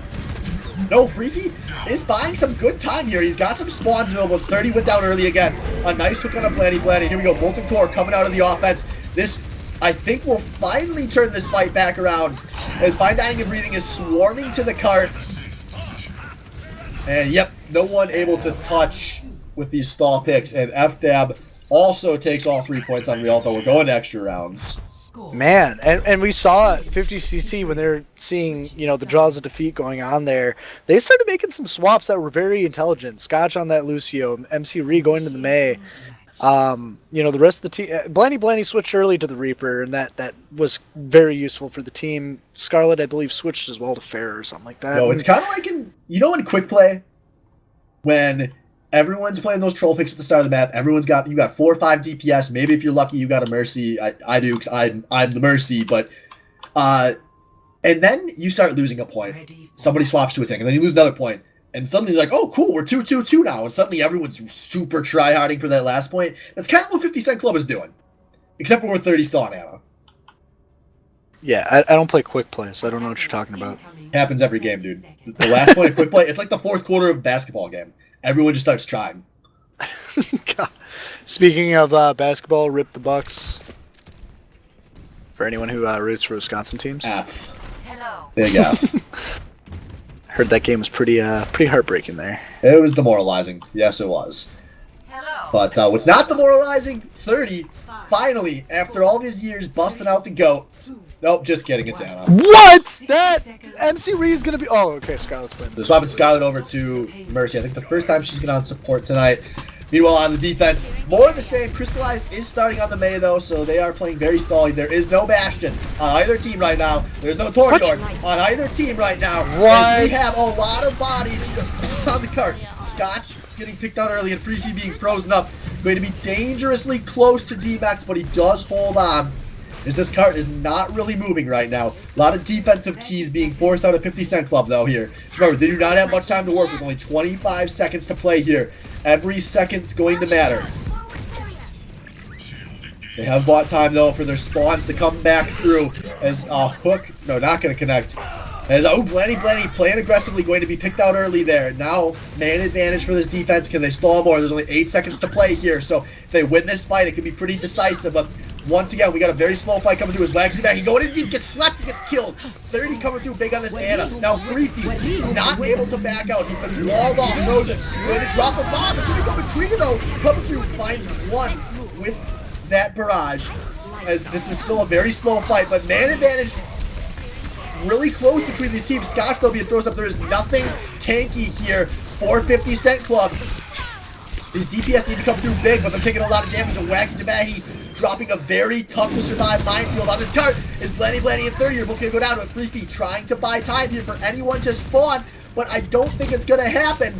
no, Freefy is buying some good time here. He's got some spawns available. 30 went down early again. A nice hook on a Blandy. Here we go. Molten Core coming out of the offense. This, I think, will finally turn this fight back around, as Fine Dining and Breathing is swarming to the cart. And yep, no one able to touch with these stall picks, and FDAB also takes all 3 points on Rialto. We're going to extra rounds. Man, and we saw 50cc when they're seeing, you know, the draws of defeat going on there. They started making some swaps that were very intelligent. Scotch on that Lucio, MC Ree going to the May. You know, the rest of the team, Blandy switched early to the Reaper, and that was very useful for the team. Scarlet, I believe, switched as well to Fair or something like that. No, it's kind of like in, you know, in quick play, when everyone's playing those troll picks at the start of the map. You got 4 or 5 DPS. Maybe if you're lucky, you got a Mercy. I do, because I'm the Mercy. But and then you start losing a point. Somebody swaps to a tank, and then you lose another point. And suddenly you're like, oh, cool, we're 2-2-2 now. And suddenly everyone's super try-harding for that last point. That's kind of what 50 Cent Club is doing. Except for we're 30 still on ammo. Yeah, I don't play quick play, so I don't know what you're talking about. Happens every game, dude. The last point of quick play, it's like the 4th quarter of a basketball game. Everyone just starts trying. God. Speaking of basketball, rip the Bucks. For anyone who roots for Wisconsin teams. F. Hello. Big F. Heard that game was pretty heartbreaking there. It was demoralizing. Yes, it was. Hello. But what's not demoralizing, 30, finally, after all these years busting out the GOAT. Nope, just kidding, it's Anna. What? That MC Ree is gonna be. Oh, okay. Scarlet's playing. They're swapping Scarlet over to Mercy. I think the first time she's been on support tonight. Meanwhile, on the defense, more of the same. Crystallize is starting on the May, though, so they are playing very stally. There is no Bastion on either team right now. There's no Torbjorn on either team right now. What? We have a lot of bodies on the cart. Scotch getting picked on early and Freefy being frozen up. Going to be dangerously close to D-Max, but he does hold on, as this cart is not really moving right now. A lot of defensive keys being forced out of 50 Cent Club, though, here. Just remember, they do not have much time to work with only 25 seconds to play here. Every second's going to matter. They have bought time, though, for their spawns to come back through as Hook, no, not going to connect. As, Blenny playing aggressively, going to be picked out early there. Now, man advantage for this defense. Can they stall more? There's only 8 seconds to play here, so if they win this fight, it could be pretty decisive, but once again, we got a very slow fight coming through. His wagon back. He going in deep, gets slapped, he gets killed. 30 coming through big on this Ana. Now, Creepy, not able to back out. He's been walled off, frozen. Going to drop a bomb. As soon as McCree, though, coming through, finds one with that barrage. As this is still a very slow fight, but man advantage really close between these teams. Scotch, though, being throws up. There is nothing tanky here for 50 Cent Club. These DPS need to come through big, but they're taking a lot of damage. And Wacky Tabahi dropping a very tough to survive minefield on this cart. Is Blenny and 30 are both going to go down to a 3 feet, trying to buy time here for anyone to spawn, but I don't think it's going to happen.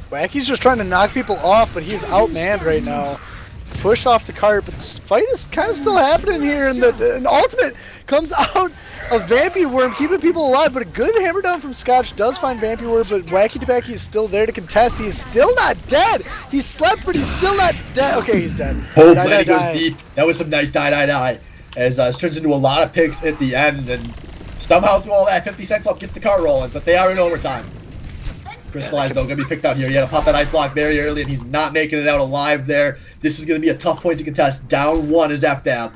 Wacky's just trying to knock people off, but he's outmanned right now. Push off the cart, but this fight is kind of still happening here, and the ultimate comes out of Vampy Worm, keeping people alive, but a good hammer down from Scotch does find Vampy Worm, but Wacky Tobacco is still there to contest. He is still not dead. He slept, but he's still not dead. Okay, he's dead. Oh, Blenny goes deep. That was some nice die. As this turns into a lot of picks at the end, and somehow through all that, 50 Cent Club gets the car rolling, but they are in overtime. Crystallized, though, going to be picked out here. He had to pop that ice block very early, and he's not making it out alive there. This is going to be a tough point to contest. Down 1 is FDAB.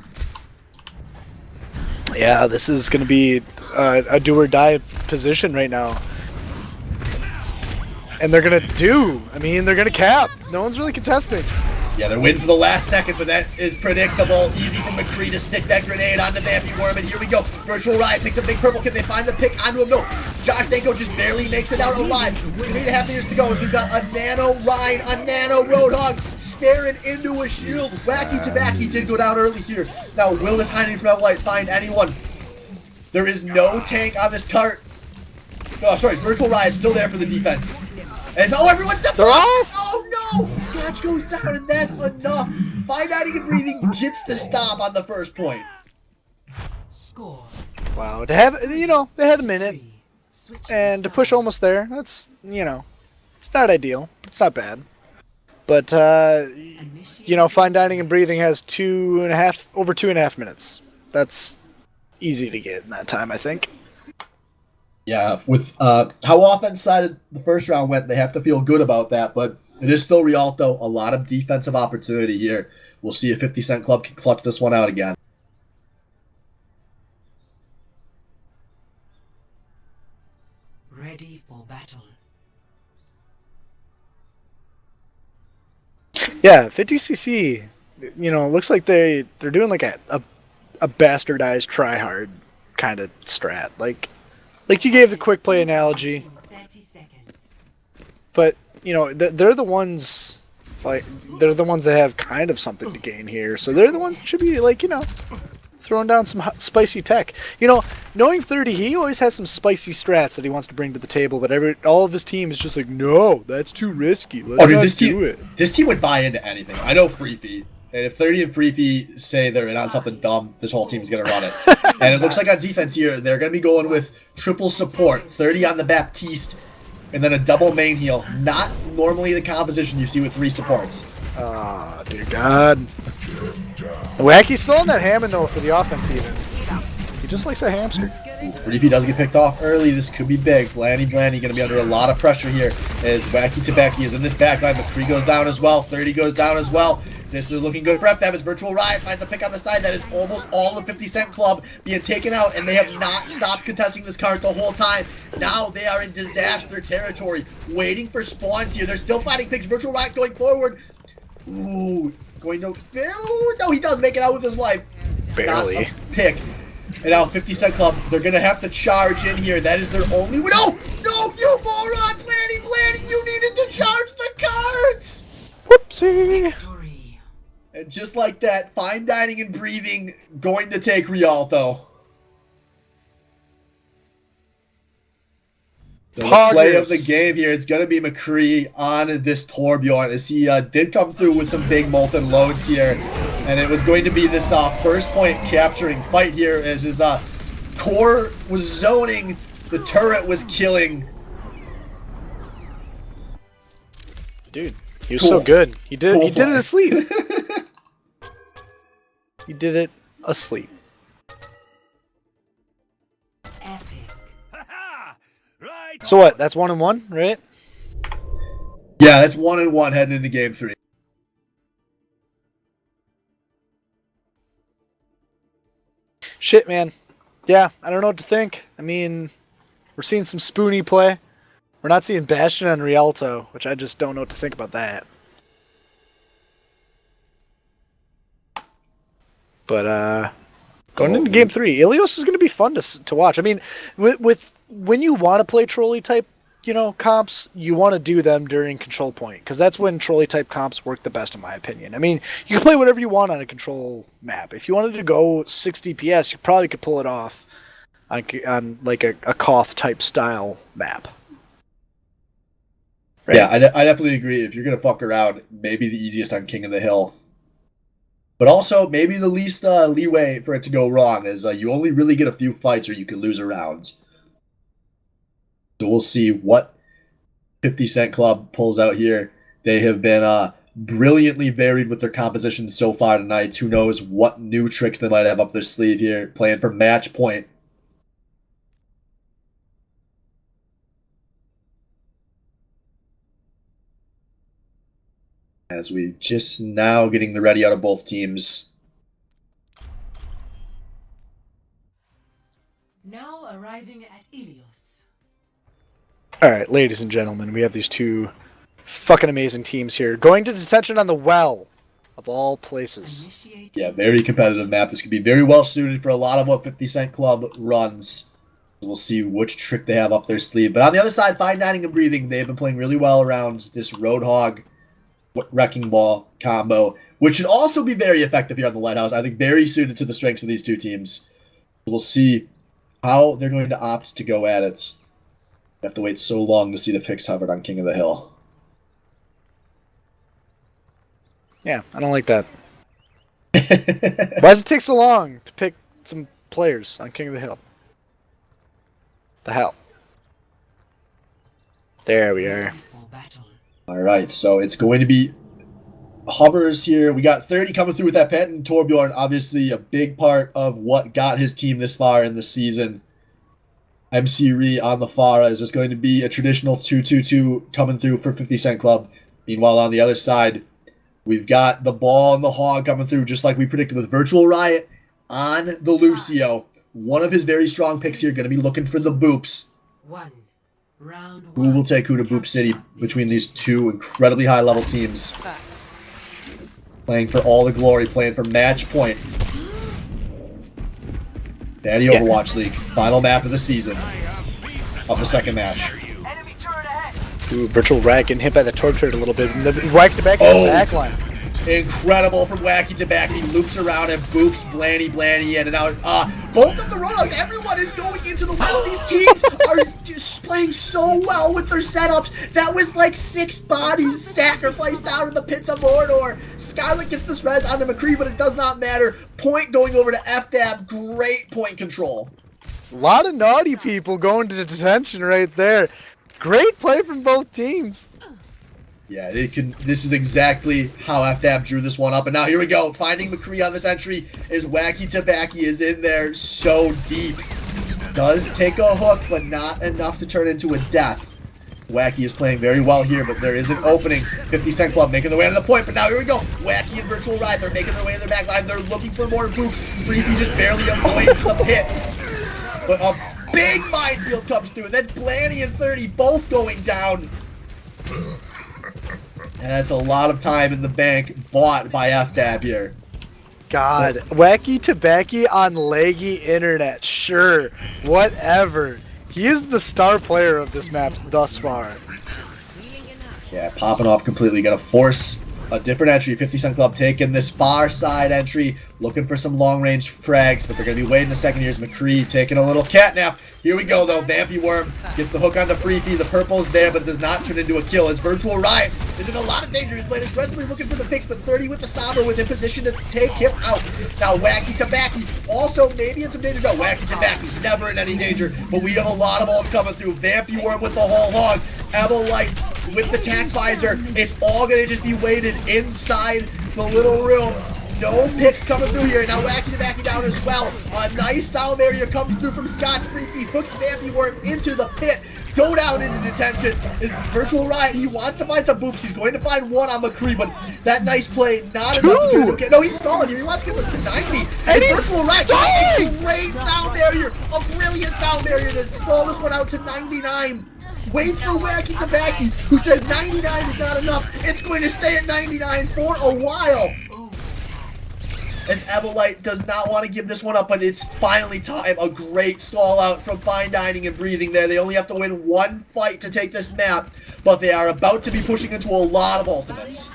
Yeah, this is going to be a do-or-die position right now. And they're going to they're going to cap. No one's really contesting. Yeah, they're waiting to the last second, but that is predictable. Easy for McCree to stick that grenade onto Vampy Worm, and here we go. Virtual Riot takes a big purple. Can they find the pick onto him? No. Josh Danko just barely makes it out alive. 3.5 years to go as we've got a Nano Ryan, a Nano Roadhog staring into a shield. Wacky Tabaki did go down early here. Now, will this hiding from Everlight find anyone? There is no tank on this cart. Oh, sorry, Virtual Riot's still there for the defense. And everyone steps off! Oh no! Scotch goes down, and that's enough. Fine Dining and Breathing gets the stop on the first point. Score. Wow, to have, they had a minute, and to push almost there, that's, it's not ideal. It's not bad. But, Fine Dining and Breathing has over 2.5 minutes. That's easy to get in that time, I think. Yeah, with how offense sided the first round went, they have to feel good about that, but it is still Rialto. A lot of defensive opportunity here. We'll see if 50 Cent Club can clutch this one out again. Ready for battle. Yeah, 50cc, looks like they're doing like a bastardized try-hard kind of strat. Like you gave the quick play analogy, 30 seconds. but they're the ones that have kind of something to gain here. So they're the ones that should be throwing down some spicy tech. Knowing 30, he always has some spicy strats that he wants to bring to the table, but all of his team is just like, no, that's too risky. Let's not do it. This team would buy into anything. I know Free Feet. And if 30 and Free Feet say they're in on something dumb, this whole team is going to run it. And it looks like on defense here, they're going to be going with triple support. 30 on the Baptiste, and then a double main heal. Not normally the composition you see with 3 supports. Oh, dear God. Wacky's throwing that Hammond, though, for the offense even. He just likes a hamster. Free Feet does get picked off early. This could be big. Blandy going to be under a lot of pressure here as Wacky Tabaki is in this backline. McCree goes down as well. 30 goes down as well. This is looking good for FDAB as Virtual Riot finds a pick on the side. That is almost all of 50 Cent Club being taken out, and they have not stopped contesting this card the whole time. Now they are in disaster territory, waiting for spawns here. They're still finding picks. Virtual Riot going forward. Ooh, no, he does make it out with his life. Barely. Not a pick. And now 50 Cent Club, they're going to have to charge in here. That is their only... No, you moron, Blandy, you needed to charge the cards. Whoopsie. And just like that, Fine Dining and Breathing going to take Rialto. The play of the game here, it's going to be McCree on this Torbjorn as he did come through with some big molten loads here. And it was going to be this first point capturing fight here as his core was zoning, the turret was killing. Dude, he was so good. He did it asleep. He did it asleep. Epic. Right. So what? That's 1-1, right? Yeah, that's 1-1 heading into game 3. Shit, man. Yeah, I don't know what to think. I mean, we're seeing some spoony play. We're not seeing Bastion and Rialto, which I just don't know what to think about that. But going into game 3, Ilios is going to be fun to watch. I mean, with when you want to play trolley type, comps, you want to do them during control point because that's when trolley type comps work the best, in my opinion. I mean, you can play whatever you want on a control map. If you wanted to go 60 PS, you probably could pull it off on like a Koth type style map. Right? Yeah, I definitely agree. If you're going to fuck around, maybe the easiest on King of the Hill. But also, maybe the least leeway for it to go wrong is you only really get a few fights or you can lose a round. So we'll see what 50 Cent Club pulls out here. They have been brilliantly varied with their composition so far tonight. Who knows what new tricks they might have up their sleeve here, playing for match point. As we just now getting the ready out of both teams. Now arriving at Ilios. Alright, ladies and gentlemen, we have these two fucking amazing teams here. Going to detention on the well, of all places. Initiate. Yeah, very competitive map. This could be very well suited for a lot of what 50 Cent Club runs. We'll see which trick they have up their sleeve. But on the other side, Fine Dining and Breathing, they've been playing really well around this Roadhog Wrecking Ball combo, which should also be very effective here on the Lighthouse. I think very suited to the strengths of these two teams. We'll see how they're going to opt to go at it. You have to wait so long to see the picks hovered on King of the Hill. Yeah, I don't like that. Why does it take so long to pick some players on King of the Hill? The hell? There we are. For battle. Alright, so it's going to be hovers here. We got 30 coming through with that pet, and Torbjorn, obviously a big part of what got his team this far in the season. MC Ree on the Farah. Is this going to be a traditional 2-2-2 coming through for 50 Cent Club? Meanwhile, on the other side, we've got the Ball and the Hog coming through, just like we predicted with Virtual Riot on the Lucio. One of his very strong picks here, going to be looking for the Boops. Round Who one. will take who to Boop City between these two incredibly high-level teams? Playing for all the glory, playing for match point. Baddy Overwatch League, final map of the season of the second match. Ooh, Virtual Riot getting hit by the Torb Turret a little bit. And the whack to back in the back line. Incredible from Wacky to Backy, loops around and boops Blanny in and out. Both of the rollouts, everyone is going into the well. These teams are just playing so well with their setups. That was like 6 bodies sacrificed down in the pits of Mordor. Skylight gets this res onto McCree, but it does not matter. Point going over to FDAB, great point control. A lot of naughty people going to detention right there. Great play from both teams. Yeah, this is exactly how FDAB drew this one up. And now here we go. Finding McCree on this entry is Wacky Tabaki is in there so deep. Does take a hook, but not enough to turn into a death. Wacky is playing very well here, but there is an opening. 50 Cent Club making their way to the point, but now here we go. Wacky and Virtual Ride, they're making their way to their back line. They're looking for more boots. Freaky just barely avoids the pit. But a big minefield comes through. And then Blanny and 30 both going down. And that's a lot of time in the bank bought by FDAB here. God, Wacky Tabaki on laggy internet, sure, whatever. He is the star player of this map thus far. Yeah, popping off completely. Gonna force a different entry. 50 Cent Club taking this far side entry, looking for some long range frags, but they're gonna be waiting a second. Here's McCree taking a little catnap. Here we go though. Vampy Worm gets the hook onto Freefy. The purple's there, but it does not turn into a kill. His Virtual Riot is in a lot of danger. He's playing aggressively looking for the picks, but 30 with the Somber was in position to take him out. Now Wacky Tabaki also maybe in some danger. No, Wacky Tabaki's never in any danger, but we have a lot of ults coming through. Vampy Worm with the whole hog. Evelite with the tack visor. It's all gonna just be weighted inside the little room. no picks coming through here. Now Wacky to Backy down as well. A nice sound barrier comes through from Scott. Freaky hooks Vampy Worm into the pit. Go down into detention is Virtual Riot. He wants to find some boops. He's going to find one on McCree, but that nice play, not enough to do it. No, he's stalling here. He wants to get this to 90. And Virtual Riot, a great sound barrier, a brilliant sound barrier to stall this one out to 99. Waits for Wacky Tabaki, who says 99 is not enough. It's going to stay at 99 for a while. As Evolite does not want to give this one up, but it's finally time. A great stall out from Fine Dining and Breathing there. They only have to win one fight to take this map, but they are about to be pushing into a lot of ultimates.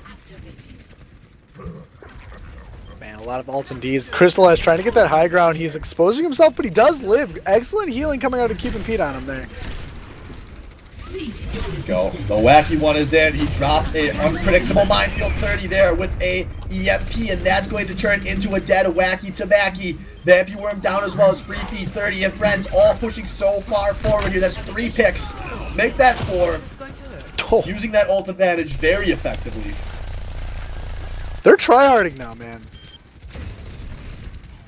Man, a lot of ults and Ds. Crystallize trying to get that high ground. He's exposing himself, but he does live. Excellent healing coming out of keeping Pete on him there. Go. The Wacky one is in. He drops a unpredictable minefield 30 there with a EMP, and that's going to turn into a dead Wacky Tabaki. Vampy Worm down as well as Free Feed 30 and friends all pushing so far forward here. That's 3 picks. Make that 4. Oh. Using that ult advantage very effectively. They're tryharding now, man.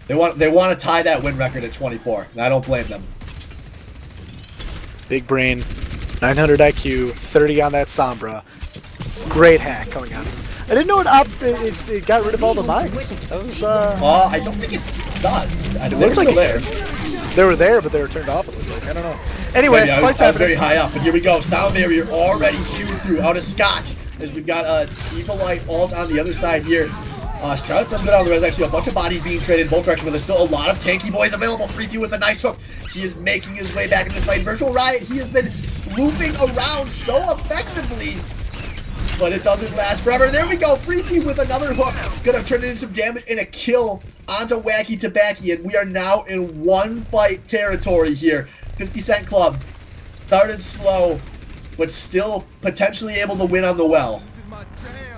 They want to tie that win record at 24, and I don't blame them. Big brain. 900 IQ, 30 on that Sombra. Great hack coming out. I didn't know it got rid of all the mines. That was, I don't think it does. They were still there. They were there, but they were turned off, it looked like. I don't know. Anyway, I was very high up, but here we go. Sound barrier already shooting through out of Scotch. As we've got a Evilite ult on the other side here. Scarlet does go down. There's actually a bunch of bodies being traded in both directions, but there's still a lot of tanky boys available. Freaky with a nice hook. He is making his way back in this fight. Virtual Riot, he has been looping around so effectively, but it doesn't last forever. There we go. Freaky with another hook. Gonna turn it into some damage and a kill onto Wacky Tabaki, and we are now in one fight territory here. 50 Cent Club started slow, but still potentially able to win on the well.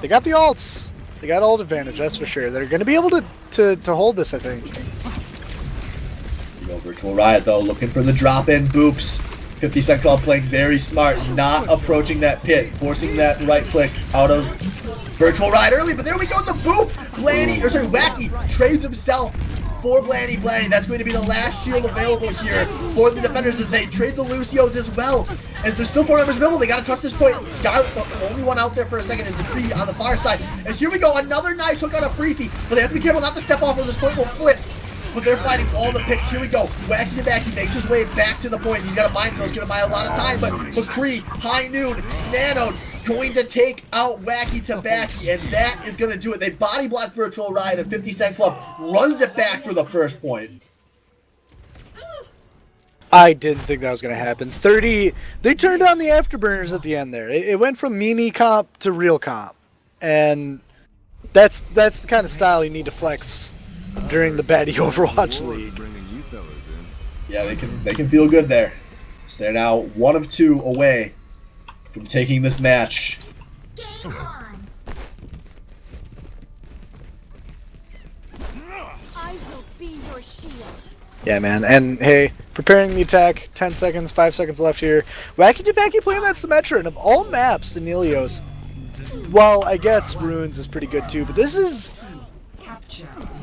They got the ults. They got ult advantage, that's for sure. They're going to be able to hold this, I think. You go Virtual Riot, though, looking for the drop-in boops. 50 Cent Club playing very smart, not approaching that pit, forcing that right click out of Virtual Riot early, but there we go, the boop! Wacky trades himself for Blandy. That's going to be the last shield available here for the defenders as they trade the Lucios as well. As there's still 4 members available, they gotta touch this point. Scarlet, the only one out there for a second, is McCree on the far side. As here we go, another nice hook on a Freaky, but they have to be careful not to step off or this point will flip. But they're fighting all the picks. Here we go. Wacky Tabaki makes his way back to the point. He's got a mind field. He's going to buy a lot of time. But McCree, High Noon, Nano, going to take out Wacky Tabaki. And that is going to do it. They body block Virtual Riot, and 50 Cent Club runs it back for the first point. I didn't think that was going to happen. 30, they turned on the afterburners at the end there. It went from meme comp to real comp. And that's the kind of style you need to flex during the Baddy Overwatch League. Yeah, they can feel good there. So they're now 1 of 2 away from taking this match. Game on. I will be your shield. Yeah, man. And hey, preparing the attack. 10 seconds, 5 seconds left here. Wacky Tabaki playing that Symmetra, and of all maps in Ilios, well, I guess Ruins is pretty good too, but this is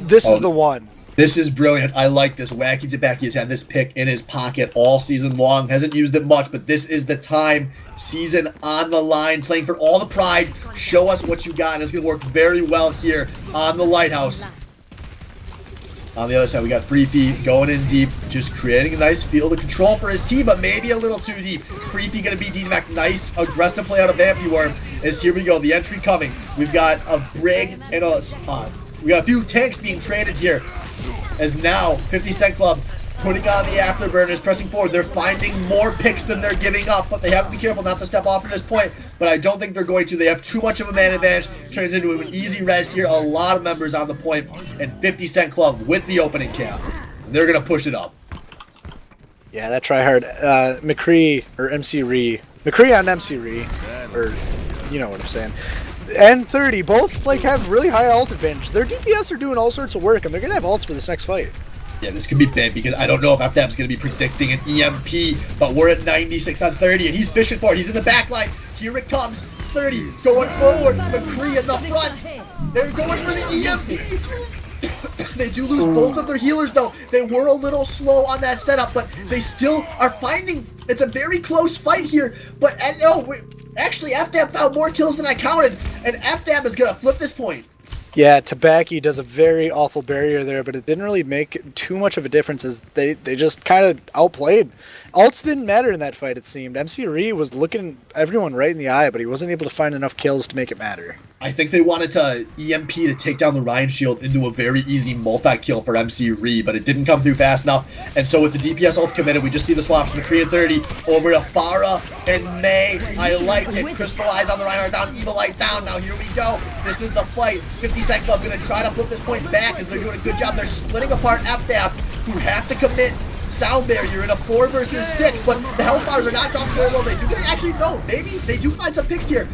the one. This is brilliant. I like this. Wacky Tabaki has had this pick in his pocket all season long. Hasn't used it much, but this is the time. Season on the line. Playing for all the pride. Show us what you got, and it's going to work very well here on the Lighthouse. On the other side, we got Freefy going in deep, just creating a nice field of control for his team, but maybe a little too deep. Freefy going to be D-Mac. Nice, aggressive play out of Vampy Worm. As here we go, the entry coming. We've got a Brig and we got a few tanks being traded here. As now, 50 Cent Club putting on the afterburners, pressing forward. They're finding more picks than they're giving up, but they have to be careful not to step off at this point. But I don't think they're going to. They have too much of a man advantage. Turns into an easy res here. A lot of members on the point, and 50 Cent Club with the opening camp. And they're going to push it up. Yeah, that try hard. McCree or MC Ree. McCree on MC Ree, or you know what I'm saying. And 30 both like have really high ult advantage. Their DPS are doing all sorts of work, and they're gonna have ults for this next fight. Yeah, this could be big because I don't know if FDAB's gonna be predicting an EMP, but we're at 96 on 30, and he's fishing for it. He's in the back line. Here it comes. 30 going forward. McCree in the front. They're going for the EMP. They do lose both of their healers, though. They were a little slow on that setup, but they still are finding it's a very close fight here. But actually, FDAB found more kills than I counted, and FDAB is going to flip this point. Yeah, Tabaki does a very awful barrier there, but it didn't really make too much of a difference as they just kind of outplayed. Ults didn't matter in that fight, it seemed. MC Ree was looking everyone right in the eye, but he wasn't able to find enough kills to make it matter. I think they wanted to EMP to take down the Ryan shield into a very easy multi-kill for MC Ree, but it didn't come through fast enough. And so with the DPS ults committed, we just see the swaps from McCree and 30 over to Farah and May. I like it. Crystallize on the Reinhardt down, Evilite down. Now here we go. This is the fight. 50 Cent Club going to try to flip this point back as they're doing a good job. They're splitting apart FDAB, who have to commit sound barrier in a 4 versus 6, but the Hellfires are not dropping very low. They do actually, no, maybe they do find some picks here.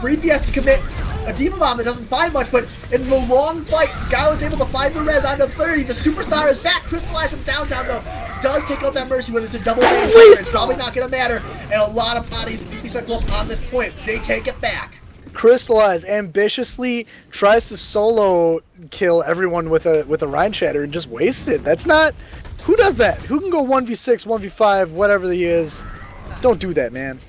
Freethy has to commit a Diva Bomb that doesn't find much, but in the long fight, Skyland's able to find the res onto 30. The Superstar is back. Crystallize him downtown, though. Does take out that Mercy, but it's a double damage. It's probably not going to matter. And a lot of bodies, 50 Cent Club on this point. They take it back. Crystallize ambitiously tries to solo kill everyone with a Rhine Shatter and just wastes it. That's not... Who does that? Who can go 1v6, 1v5, whatever he is? Don't do that, man.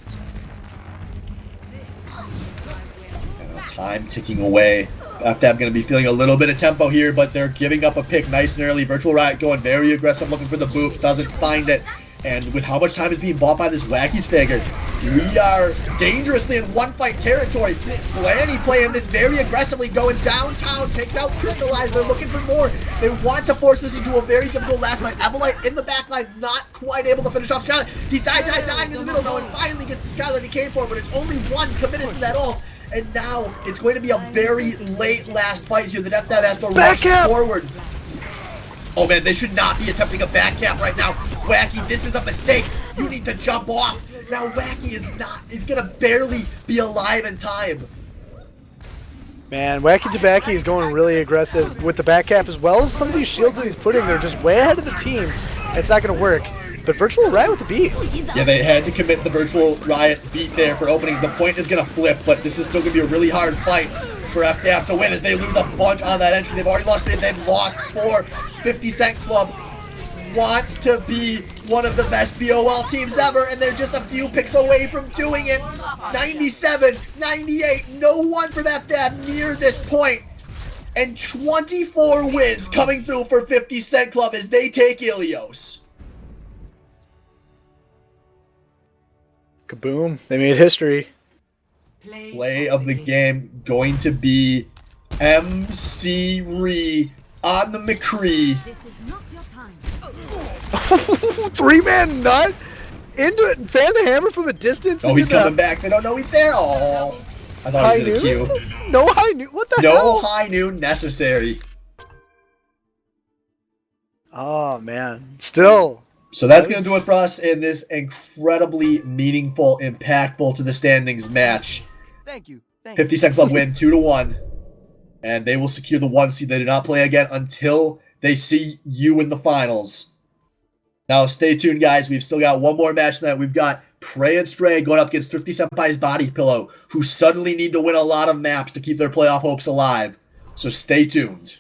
Time ticking away. FDAB going to be feeling a little bit of tempo here, but they're giving up a pick nice and early. Virtual Riot going very aggressive, looking for the boot, doesn't find it. And with how much time is being bought by this wacky stagger, we are dangerously in one-fight territory. Blanny playing this very aggressively, going downtown, takes out Crystallize. They're looking for more. They want to force this into a very difficult last fight. Evilite in the back line, not quite able to finish off Skylar. He's dying in the middle, though, and finally gets the Skylar he came for, but it's only one committed to that ult. And now it's going to be a very late last fight here. The FDAB has to rush forward. Oh man, they should not be attempting a back cap right now. Wacky, this is a mistake. You need to jump off. Now Wacky is gonna barely be alive in time. Man, Wacky Tabaki is going really aggressive with the back cap as well as some of these shields that he's putting. They're just way ahead of the team. It's not gonna work. But Virtual Riot with the beat. Yeah, they had to commit the Virtual Riot beat there for opening. The point is gonna flip, but this is still gonna be a really hard fight for FDAB to win as they lose a bunch on that entry. They've already lost 3, they've lost 4. 50 Cent Club wants to be one of the best BOL teams ever, and they're just a few picks away from doing it. 97, 98, no one from FDAB near this point. And 24 wins coming through for 50 Cent Club as they take Ilios. Kaboom. They made history. Play of the game going to be MC Ree on the McCree. This is not your time. 3-man nut into it and fan the hammer from a distance. Oh, he's coming back. They don't know he's there. Oh, I thought he was in a queue. No high noon. What the hell? No high noon necessary. Oh man. Still. So that's going to do it for us in this incredibly meaningful, impactful to the standings match. Thank you. 50 Cent Club win 2-1. And they will secure the 1 seed. They do not play again until they see you in the finals. Now stay tuned, guys. We've still got one more match tonight. We've got Pray and Spray going up against 50 Senpai's Body Pillow, who suddenly need to win a lot of maps to keep their playoff hopes alive. So stay tuned.